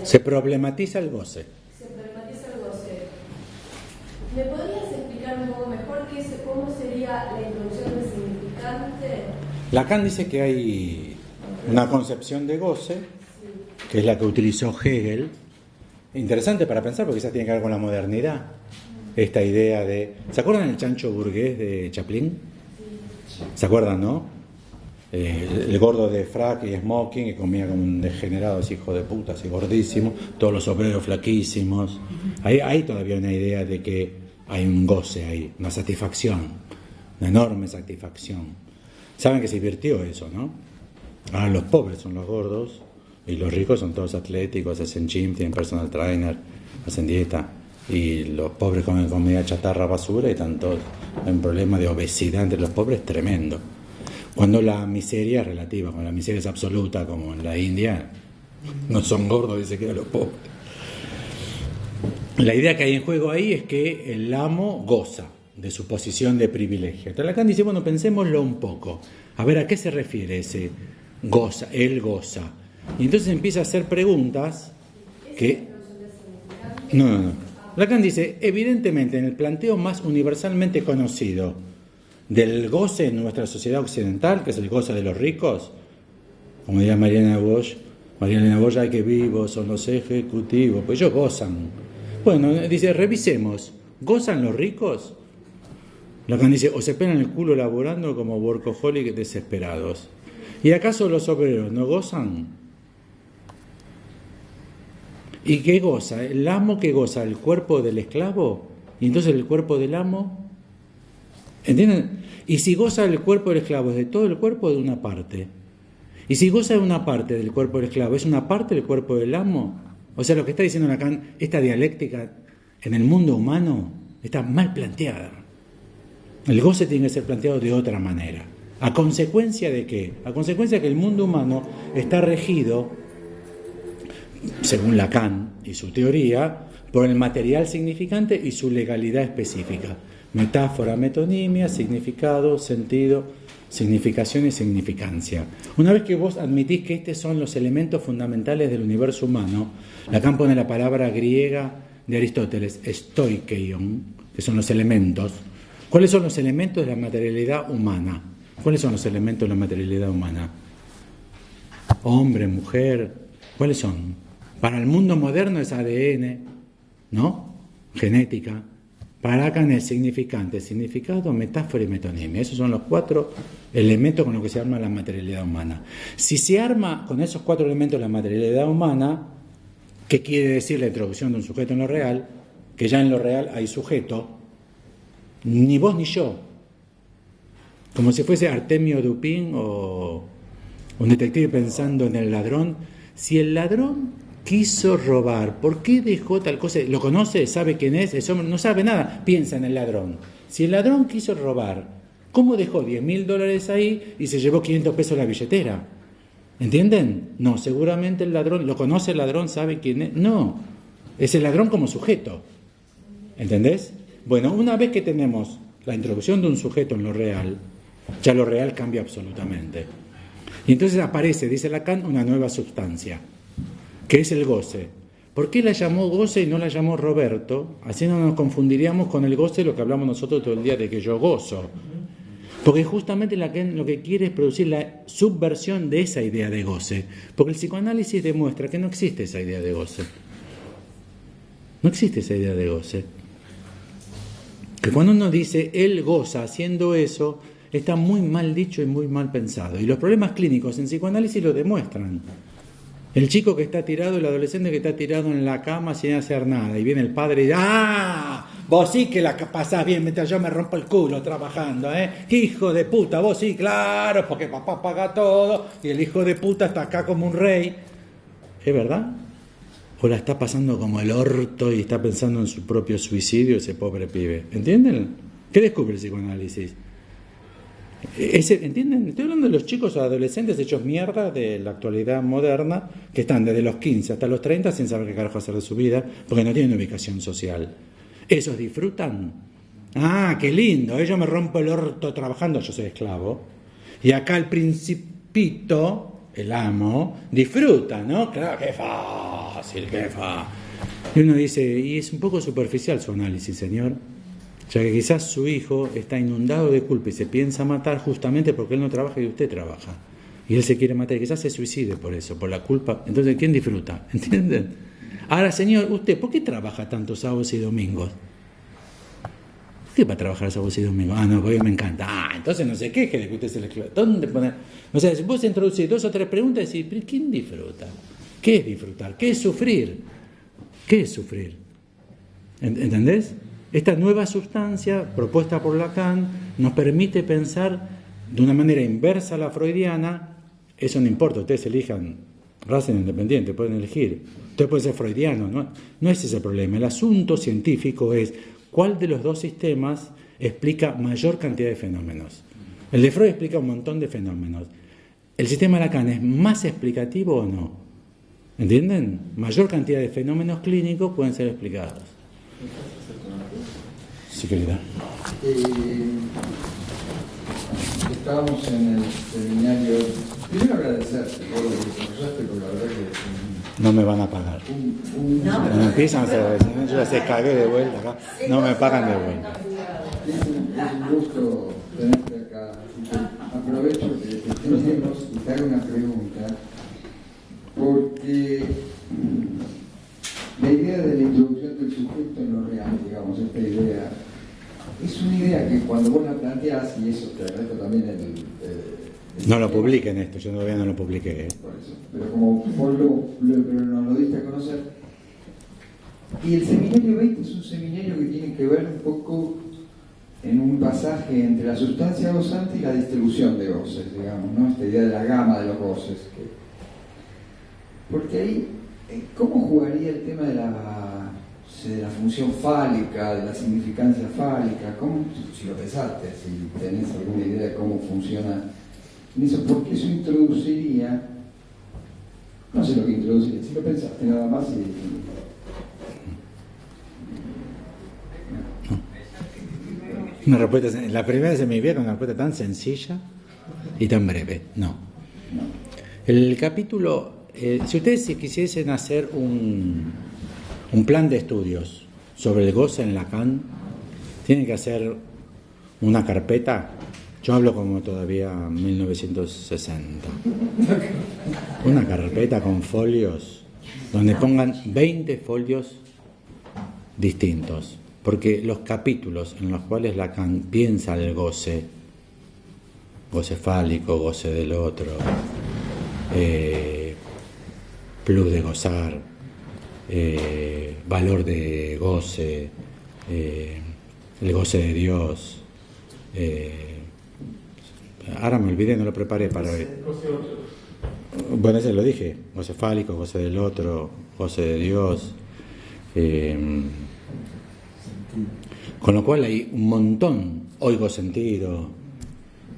Se problematiza el goce. Se problematiza el goce. ¿Me podrías explicar un poco mejor cómo sería la introducción del significante? Lacan dice que hay una concepción de goce, que es la que utilizó Hegel. Interesante para pensar porque quizás tiene que ver con la modernidad. Esta idea de... ¿Se acuerdan del chancho burgués de Chaplin? ¿Se acuerdan, no? El gordo de frac y smoking que comía como un degenerado, ese hijo de puta, así gordísimo, todos los obreros flaquísimos. Hay todavía una idea de que hay un goce ahí, una satisfacción, una enorme satisfacción. Saben que se invirtió eso, ¿no? Ahora los pobres son los gordos y los ricos son todos atléticos, hacen gym, tienen personal trainer, hacen dieta. Y los pobres comen comida chatarra, basura y están todos en un problema de obesidad entre los pobres tremendo. Cuando la miseria es relativa, cuando la miseria es absoluta, como en la India, no son gordos y se quedan los pobres. La idea que hay en juego ahí es que el amo goza de su posición de privilegio. Entonces Lacan dice, bueno, pensémoslo un poco. A ver, ¿a qué se refiere ese goza? Él goza. Y entonces empieza a hacer preguntas que... No. Lacan dice, evidentemente, en el planteo más universalmente conocido del goce en nuestra sociedad occidental, que es el goce de los ricos, como diría Mariana Bosch, ay que vivos son los ejecutivos, pues ellos gozan. Bueno, dice, revisemos, ¿gozan los ricos? Lacan dice, o se pelan el culo laborando como workaholic desesperados. ¿Y acaso los obreros no gozan? ¿Y qué goza? ¿El amo que goza? ¿El cuerpo del esclavo? ¿Y entonces el cuerpo del amo? ¿Entienden? Y si goza el cuerpo del esclavo, ¿es de todo el cuerpo o de una parte? Y si goza de una parte del cuerpo del esclavo, ¿es una parte del cuerpo del amo O sea, lo que está diciendo Lacan, esta dialéctica en el mundo humano está mal planteada. El goce tiene que ser planteado de otra manera. ¿A consecuencia de qué? A consecuencia de que el mundo humano está regido, según Lacan y su teoría, por el material significante y su legalidad específica. Metáfora, metonimia, significado, sentido, significación y significancia. Una vez que vos admitís que estos son los elementos fundamentales del universo humano, Lacan pone la palabra griega de Aristóteles, stoikeion, que son los elementos. ¿Cuáles son los elementos de la materialidad humana? ¿Cuáles son los elementos de la materialidad humana? Hombre, mujer, ¿cuáles son? Para el mundo moderno es ADN, ¿no? Genética. Para Lacan es significante, significado, metáfora y metonimia. Esos son los 4 elementos con los que se arma la materialidad humana. Si se arma con esos 4 elementos la materialidad humana, ¿qué quiere decir la introducción de un sujeto en lo real? Que ya en lo real hay sujeto, ni vos ni yo. Como si fuese Artemio Dupin o un detective pensando en el ladrón. Si el ladrón quiso robar, ¿por qué dejó tal cosa? ¿Lo conoce? ¿Sabe quién es? Ese hombre no sabe nada, piensa en el ladrón. Si el ladrón quiso robar, ¿cómo dejó $10.000 ahí y se llevó 500 pesos de la billetera? ¿Entienden? No, seguramente el ladrón, ¿lo conoce el ladrón? ¿Sabe quién es? No, es el ladrón como sujeto. ¿Entendés? Bueno, una vez que tenemos la introducción de un sujeto en lo real, ya lo real cambia absolutamente. Y entonces aparece, dice Lacan, una nueva sustancia, que es el goce. ¿Por qué la llamó goce y no la llamó Roberto? Así no nos confundiríamos con el goce, lo que hablamos nosotros todo el día de que yo gozo. Porque justamente Lacan lo que quiere es producir la subversión de esa idea de goce. Porque el psicoanálisis demuestra que no existe esa idea de goce. No existe esa idea de goce. Que cuando uno dice él goza haciendo eso, está muy mal dicho y muy mal pensado. Y los problemas clínicos en psicoanálisis lo demuestran. El chico que está tirado, el adolescente que está tirado en la cama sin hacer nada, y viene el padre y dice, ¡ah! Vos sí que la pasás bien mientras yo me rompo el culo trabajando, ¿eh? ¡Hijo de puta! Vos sí, claro, porque papá paga todo, y el hijo de puta está acá como un rey. ¿Es verdad? ¿O la está pasando como el orto y está pensando en su propio suicidio ese pobre pibe? ¿Entienden? ¿Qué descubre el psicoanálisis? ¿Entienden? Estoy hablando de los chicos o adolescentes hechos mierda de la actualidad moderna, que están desde los 15 hasta los 30 sin saber qué carajo hacer de su vida, porque no tienen ubicación social. ¿Esos disfrutan? ¡Ah, qué lindo! Yo me rompo el orto trabajando, yo soy esclavo. Y acá el principito, el amo, disfruta, ¿no? Claro, qué fácil, qué fácil. Y uno dice, y es un poco superficial su análisis, señor. Ya que quizás su hijo está inundado de culpa y se piensa matar justamente porque él no trabaja y usted trabaja. Y él se quiere matar y quizás se suicide por eso, por la culpa. Entonces, ¿quién disfruta? ¿Entienden? Ahora, señor, ¿usted por qué trabaja tantos sábados y domingos? ¿Por qué va a trabajar sábados y domingos? Ah, no, porque me encanta. Ah, entonces no se queje de que usted se le escribe. ¿Dónde poner? O sea, si vos introducís 2 o 3 preguntas y decís, ¿quién disfruta? ¿Qué es disfrutar? ¿Qué es sufrir? ¿Qué es sufrir? ¿Entendés? Esta nueva sustancia propuesta por Lacan nos permite pensar de una manera inversa a la freudiana. Eso no importa, ustedes elijan raza independiente, pueden elegir. Ustedes pueden ser freudianos, no es ese el problema. El asunto científico es cuál de los 2 sistemas explica mayor cantidad de fenómenos. El de Freud explica un montón de fenómenos. ¿El sistema de Lacan es más explicativo o no? ¿Entienden? Mayor cantidad de fenómenos clínicos pueden ser explicados. Sí, querida. Estábamos en el seminario. Primero agradecerte por lo que desarrollaste, porque la verdad que no me van a pagar. No empiezan a hacer, yo ya se cagué de vuelta acá. No me pagan de vuelta. Es un gusto tenerte acá. Aprovecho que te tenemos y te hago una pregunta, porque la idea de la introducción del sujeto en lo real, digamos, esta idea, es una idea que cuando vos la planteás, y eso te agradezco también no lo publiquen esto, yo todavía no lo publiqué. Por eso, pero como vos nos lo diste a conocer. Y el seminario 20 es un seminario que tiene que ver un poco en un pasaje entre la sustancia gozante y la distribución de goces, digamos, ¿no? Esta idea de la gama de los goces. Porque ahí ¿cómo jugaría el tema de la función fálica, de la significancia fálica? ¿Cómo, si lo pensaste, si tenés alguna idea de cómo funciona en eso? Porque eso introduciría, no sé lo que introduciría, si lo pensaste nada más Una respuesta, la primera se me viene una respuesta tan sencilla y tan breve. No. El capítulo, si ustedes quisiesen hacer un plan de estudios sobre el goce en Lacan, tienen que hacer una carpeta. Yo hablo como todavía 1960. Una carpeta con folios donde pongan 20 folios distintos. Porque los capítulos en los cuales Lacan piensa el goce fálico, goce del otro, plus de gozar, valor de goce, el goce de Dios. Ahora me olvidé, no lo preparé para hoy. Bueno, ese lo dije, goce fálico, goce del otro, goce de Dios. Con lo cual hay un montón, oigo sentido,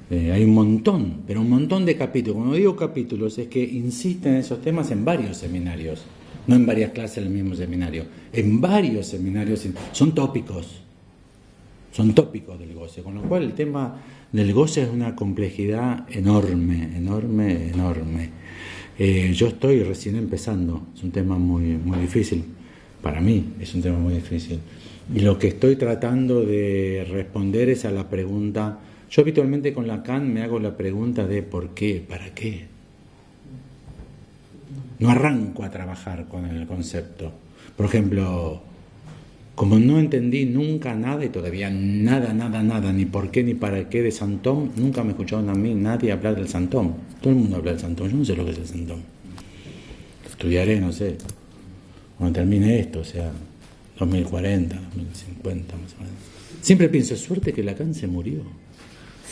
hay un montón, pero un montón de capítulos. Cuando digo capítulos es que insisten en esos temas en varios seminarios, no en varias clases del mismo seminario, en varios seminarios, son tópicos del goce, con lo cual el tema del goce es una complejidad enorme. Yo estoy recién empezando, es un tema muy difícil, para mí es un tema muy difícil. Y lo que estoy tratando de responder es a la pregunta. Yo habitualmente con Lacan me hago la pregunta de ¿por qué? ¿Para qué? No arranco a trabajar con el concepto. Por ejemplo, como no entendí nunca nada y todavía nada, ni por qué ni para qué de Santón, nunca me escucharon a mí nadie hablar del Santón. Todo el mundo habla del Santón, yo no sé lo que es el Santón. Estudiaré, no sé, cuando termine esto, o sea, 2040, 2050 más o menos. Siempre pienso, suerte que Lacan se murió.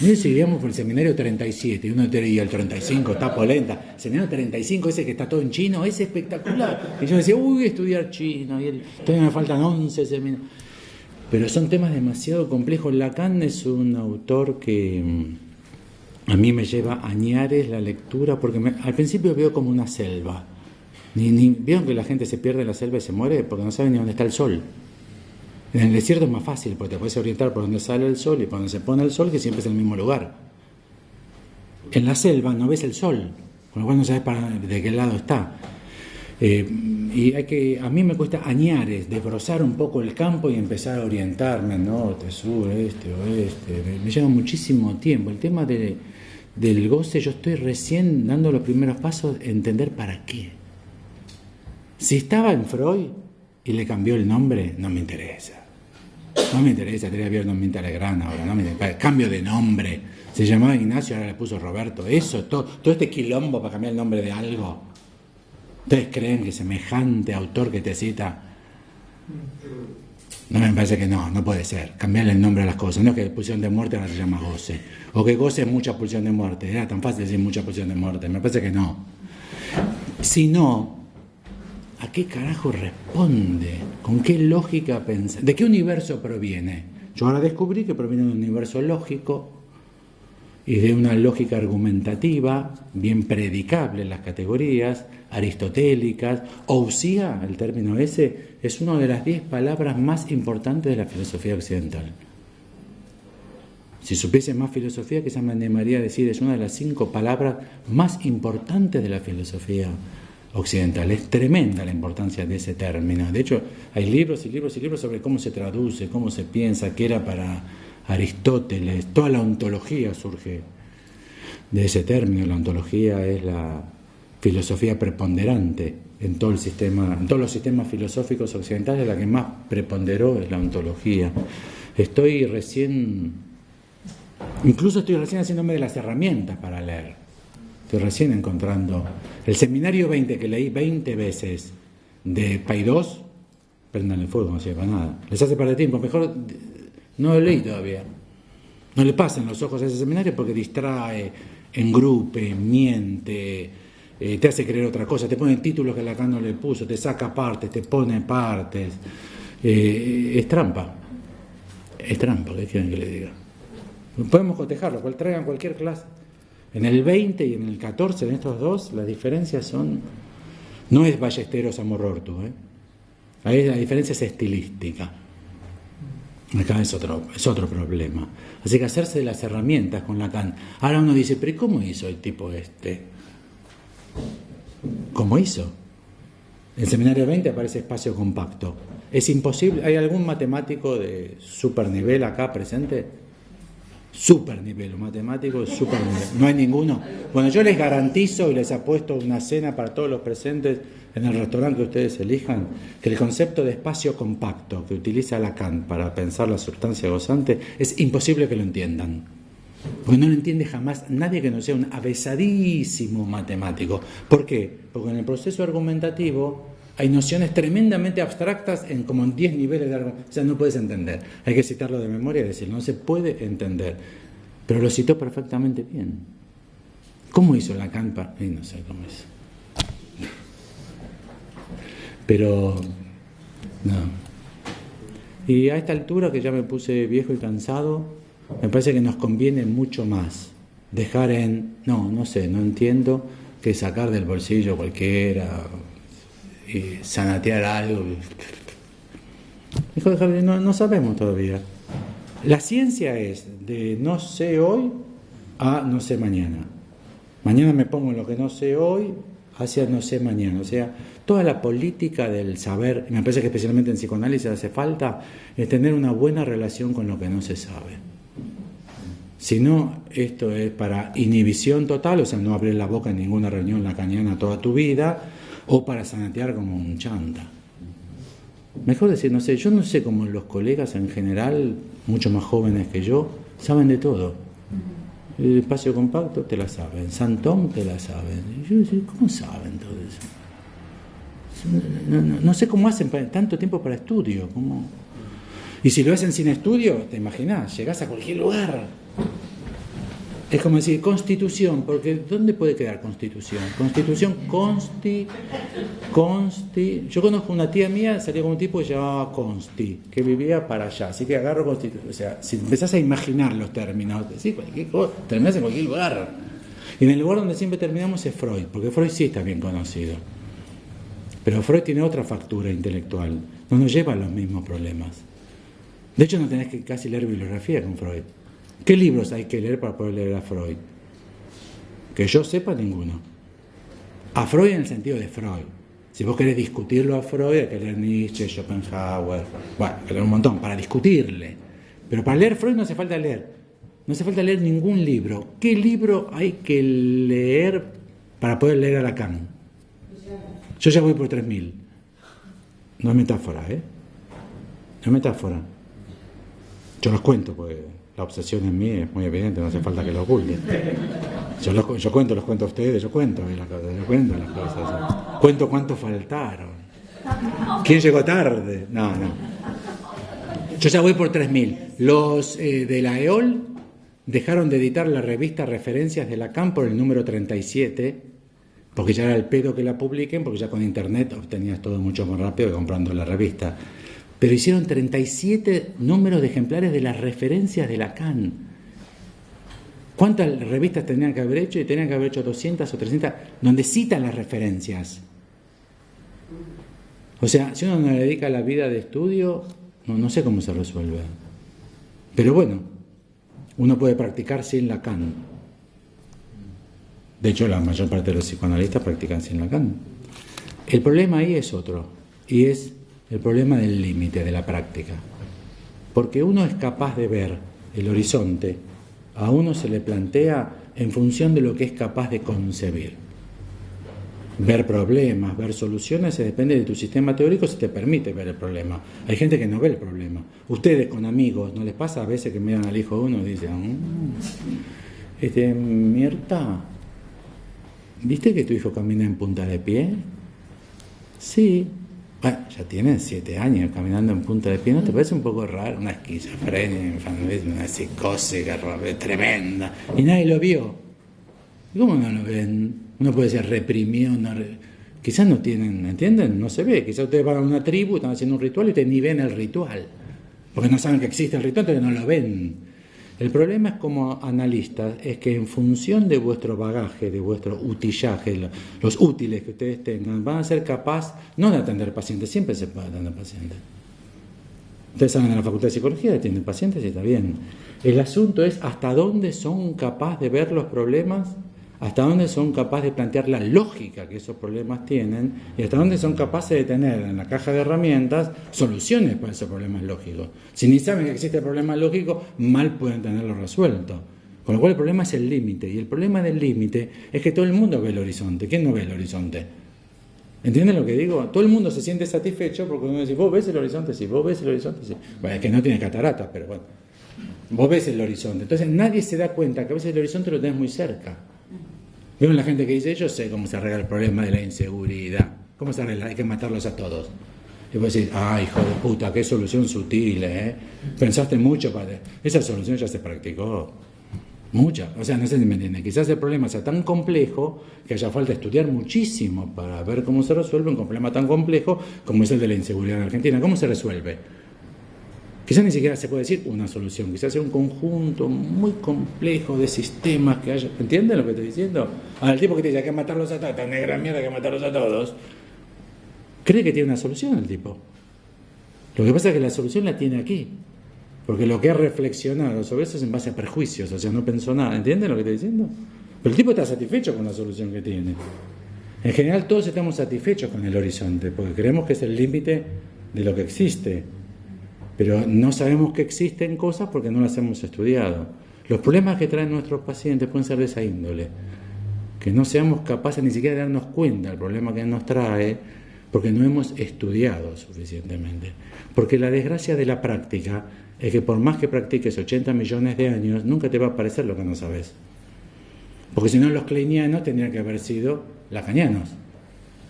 Mire si iríamos por el seminario 37, y uno diría el 35, está polenta. El seminario 35, ese que está todo en chino, es espectacular. Y yo decía, estudiar chino, y todavía me faltan 11 seminarios. Pero son temas demasiado complejos. Lacan es un autor que a mí me lleva añares la lectura, porque al principio veo como una selva. ¿Vieron que la gente se pierde en la selva y se muere? Porque no saben ni dónde está el sol. En el desierto es más fácil, porque te puedes orientar por dónde sale el sol y por dónde se pone el sol, que siempre es el mismo lugar. En la selva no ves el sol, con lo cual no sabes de qué lado está. Y a mí me cuesta añares, desbrozar un poco el campo y empezar a orientarme, norte, sur, este, oeste. Me lleva muchísimo tiempo. El tema del goce, yo estoy recién dando los primeros pasos a entender para qué. Si estaba en Freud y le cambió el nombre, no me interesa. No me interesa, tendría que ver Domínguez Alegrán ahora, no me interesa. Cambio de nombre. Se llamaba Ignacio, ahora le puso Roberto. Eso, todo este quilombo para cambiar el nombre de algo. ¿Ustedes creen que semejante autor que te cita? No, me parece que no puede ser. Cambiarle el nombre a las cosas. No es que pulsión de muerte ahora se llama goce. O que goce es mucha pulsión de muerte. Era tan fácil decir mucha pulsión de muerte. Me parece que no. Si no, ¿a qué carajo responde? ¿Con qué lógica pensa? ¿De qué universo proviene? Yo ahora descubrí que proviene de un universo lógico y de una lógica argumentativa, bien predicable en las categorías, aristotélicas. Ousia, el término ese, es una de las 10 palabras más importantes de la filosofía occidental. Si supiese más filosofía, quizás me animaría a decir, es una de las 5 palabras más importantes de la filosofía occidental. Es tremenda la importancia de ese término. De hecho, hay libros y libros y libros sobre cómo se traduce, cómo se piensa, qué era para Aristóteles. Toda la ontología surge de ese término. La ontología es la filosofía preponderante en todo el sistema, en todos los sistemas filosóficos occidentales. La que más preponderó es la ontología. Estoy recién haciéndome de las herramientas para leer. Estoy recién encontrando el seminario 20 que leí 20 veces de Paidós. Prendan el fuego, no sirve para nada. Les hace perder tiempo. Mejor no lo leí todavía. No le pasen los ojos a ese seminario porque distrae, engrupe, miente, te hace creer otra cosa, te pone títulos que Lacan no le puso, te saca partes, te pone partes. Es trampa. Es trampa, ¿qué quieren que le diga? Podemos cotejarlo, traigan cualquier clase. En el 20 y en el 14, en estos dos, las diferencias son... No es Ballesteros Amorortu, Ahí la diferencia es estilística. Acá es otro problema. Así que hacerse de las herramientas con Lacan. Ahora uno dice, pero ¿cómo hizo el tipo este? ¿Cómo hizo? En el seminario 20 aparece espacio compacto. Es imposible. ¿Hay algún matemático de super nivel acá presente? Super nivel, matemático, super nivel. ¿No hay ninguno? Bueno, yo les garantizo y les apuesto una cena para todos los presentes en el restaurante que ustedes elijan, que el concepto de espacio compacto que utiliza Lacan para pensar la sustancia gozante es imposible que lo entiendan. Porque no lo entiende jamás nadie que no sea un avesadísimo matemático. ¿Por qué? Porque en el proceso argumentativo hay nociones tremendamente abstractas como en 10 niveles de argumentación. O sea, no puedes entender. Hay que citarlo de memoria y decir, no se puede entender. Pero lo citó perfectamente bien. ¿Cómo hizo Lacan? No sé cómo hizo. Pero, no. Y a esta altura que ya me puse viejo y cansado, me parece que nos conviene mucho más dejar no entiendo, que sacar del bolsillo cualquiera y sanatear algo. No sabemos todavía. La ciencia es de no sé hoy a no sé mañana. Mañana me pongo en lo que no sé hoy hacia no sé mañana. O sea, toda la política del saber, me parece que especialmente en psicoanálisis hace falta, es tener una buena relación con lo que no se sabe. Si no, esto es para inhibición total, o sea, no abrir la boca en ninguna reunión lacaniana toda tu vida, o para sanatear como un chanta. Mejor decir, no sé, yo no sé cómo los colegas en general, mucho más jóvenes que yo, saben de todo. El espacio compacto te la saben, Santón te la saben. Y yo decía, ¿cómo saben todo eso? No sé cómo hacen tanto tiempo para estudio. ¿Cómo? Y si lo hacen sin estudio, te imaginás, llegás a cualquier lugar. Es como decir, constitución, porque ¿dónde puede quedar constitución? Constitución, Yo conozco una tía mía, salió con un tipo que se llamaba Consti, que vivía para allá, así que agarro constitución. O sea, si empezás a imaginar los términos, decís cualquier cosa, terminás en cualquier lugar. Y en el lugar donde siempre terminamos es Freud, porque Freud sí está bien conocido. Pero Freud tiene otra factura intelectual, no nos lleva a los mismos problemas. De hecho, no tenés que casi leer bibliografía con Freud. ¿Qué libros hay que leer para poder leer a Freud? Que yo sepa, ninguno. A Freud en el sentido de Freud. Si vos querés discutirlo a Freud, hay que leer Nietzsche, Schopenhauer, bueno, hay que leer un montón para discutirle. Pero para leer Freud no hace falta leer. No hace falta leer ningún libro. ¿Qué libro hay que leer para poder leer a Lacan? Yo ya voy por 3.000. No es metáfora, ¿eh? No es metáfora. Yo los cuento, porque la obsesión en mí es muy evidente, no hace falta que lo oculten. Yo los cuento a ustedes, yo cuento las cosas. Cuento cuántos faltaron. ¿Quién llegó tarde? No. Yo ya voy por 3.000. Los de la EOL dejaron de editar la revista Referencias de Lacan por el número 37, porque ya era el pedo que la publiquen, porque ya con internet obtenías todo mucho más rápido que comprando la revista. Pero hicieron 37 números de ejemplares de las referencias de Lacan. ¿Cuántas revistas tenían que haber hecho? Y tenían que haber hecho 200 o 300, donde citan las referencias. O sea, si uno no le dedica la vida de estudio, no sé cómo se resuelve. Pero bueno, uno puede practicar sin Lacan. De hecho, la mayor parte de los psicoanalistas practican sin Lacan. El problema ahí es otro, y es el problema del límite de la práctica. Porque uno es capaz de ver el horizonte, a uno se le plantea en función de lo que es capaz de concebir. Ver problemas, ver soluciones, se depende de tu sistema teórico si te permite ver el problema. Hay gente que no ve el problema. Ustedes con amigos, ¿no les pasa a veces que miran al hijo de uno y dicen, Mirta, ¿viste que tu hijo camina en punta de pie? Sí. Bueno, ya tienes 7 años caminando en punta de pie, ¿no te parece un poco raro? Una esquizofrenia, una psicosis tremenda. Y nadie lo vio. ¿Cómo no lo ven? Uno puede ser reprimido, quizás no tienen, ¿entienden? No se ve. Quizás ustedes van a una tribu, están haciendo un ritual y ustedes ni ven el ritual. Porque no saben que existe el ritual, entonces no lo ven. El problema es como analistas, es que en función de vuestro bagaje, de vuestro utillaje, los útiles que ustedes tengan, van a ser capaces, no de atender pacientes, siempre se puede atender pacientes. Ustedes saben en la Facultad de Psicología, atienden pacientes y está bien. El asunto es hasta dónde son capaces de ver los problemas, hasta dónde son capaces de plantear la lógica que esos problemas tienen y hasta dónde son capaces de tener en la caja de herramientas soluciones para esos problemas lógicos. Si ni saben que existe el problema lógico, mal pueden tenerlo resuelto. Con lo cual el problema es el límite, y el problema del límite es que todo el mundo ve el horizonte. ¿Quién no ve el horizonte? ¿Entienden lo que digo? Todo el mundo se siente satisfecho porque uno dice, ¿vos ves el horizonte? Sí, vos ves el horizonte, sí. Bueno, es que no tiene cataratas, pero bueno, vos ves el horizonte. Entonces nadie se da cuenta que a veces el horizonte lo tenés muy cerca. ¿Vieron la gente que dice, yo sé cómo se arregla el problema de la inseguridad? ¿Cómo se arregla? Hay que matarlos a todos. Y vos decís, ay, hijo de puta, qué solución sutil, ¿eh? Pensaste mucho para... Esa solución ya se practicó. Mucha. O sea, no sé si me entienden. Quizás el problema sea tan complejo que haya falta estudiar muchísimo para ver cómo se resuelve un problema tan complejo como es el de la inseguridad en Argentina. ¿Cómo se resuelve? Quizás ni siquiera se puede decir una solución, quizás sea un conjunto muy complejo de sistemas que haya... ¿Entienden lo que estoy diciendo? Ahora, el tipo que te dice, hay que matarlos a todos, esta negra mierda, hay que matarlos a todos, cree que tiene una solución el tipo. Lo que pasa es que la solución la tiene aquí, porque lo que ha reflexionado sobre eso es en base a prejuicios, o sea, no pensó nada. ¿Entienden lo que estoy diciendo? Pero el tipo está satisfecho con la solución que tiene. En general todos estamos satisfechos con el horizonte, porque creemos que es el límite de lo que existe. Pero no sabemos que existen cosas porque no las hemos estudiado. Los problemas que traen nuestros pacientes pueden ser de esa índole. Que no seamos capaces ni siquiera de darnos cuenta del problema que nos trae porque no hemos estudiado suficientemente. Porque la desgracia de la práctica es que por más que practiques 80 millones de años, nunca te va a aparecer lo que no sabes. Porque si no, los kleinianos tendrían que haber sido lacanianos,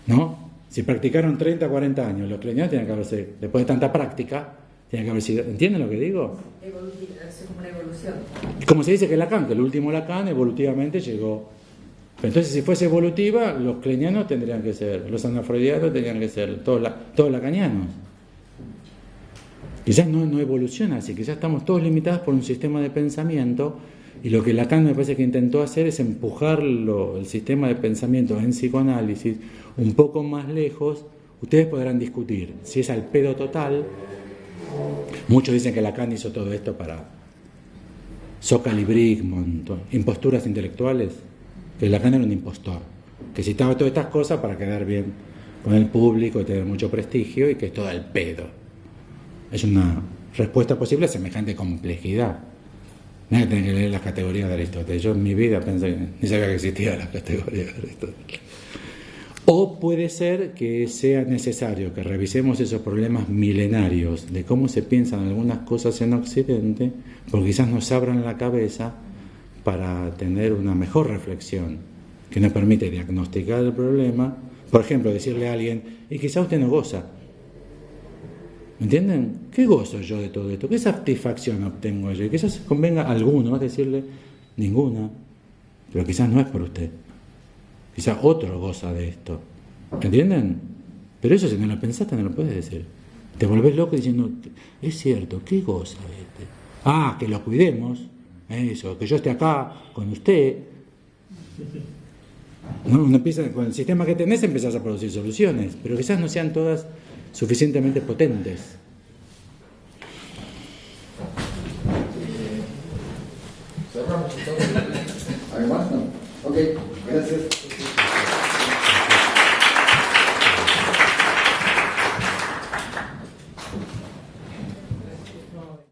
¿no? Si practicaron 30, 40 años, los kleinianos tenían que haber sido, después de tanta práctica, tiene que haber sido, ¿entienden lo que digo? Es como una evolución. Como se dice que Lacan, que el último Lacan evolutivamente llegó. Pero entonces, si fuese evolutiva, los kleinianos tendrían que ser, los anafrodianos tendrían que ser todos lacanianos. Quizás no evoluciona así, quizás estamos todos limitados por un sistema de pensamiento y lo que Lacan me parece que intentó hacer es empujar el sistema de pensamiento en psicoanálisis un poco más lejos. Ustedes podrán discutir si es al pedo total. Muchos dicen que Lacan hizo todo esto para Sokal y Brigmont, imposturas intelectuales, que Lacan era un impostor, que citaba todas estas cosas para quedar bien con el público y tener mucho prestigio y que es todo el pedo. Es una respuesta posible a semejante complejidad. Nadie tiene que leer las categorías de Aristóteles. Yo en mi vida pensé que ni sabía que existían las categorías de Aristóteles. O puede ser que sea necesario que revisemos esos problemas milenarios de cómo se piensan algunas cosas en Occidente, porque quizás nos abran la cabeza para tener una mejor reflexión que nos permite diagnosticar el problema. Por ejemplo, decirle a alguien, y quizás usted no goza. ¿Me entienden? ¿Qué gozo yo de todo esto? ¿Qué satisfacción obtengo yo? Y quizás convenga a alguno decirle, ninguna, pero quizás no es por usted. Quizás otro goza de esto. ¿Entienden? Pero eso si no lo pensaste no lo puedes decir. Te volvés loco diciendo, es cierto, ¿qué goza este? Ah, que lo cuidemos, eso, que yo esté acá con usted. No, uno empieza, con el sistema que tenés empezás a producir soluciones, pero quizás no sean todas suficientemente potentes. Cerramos entonces. ¿Algo más? No. Ok, gracias.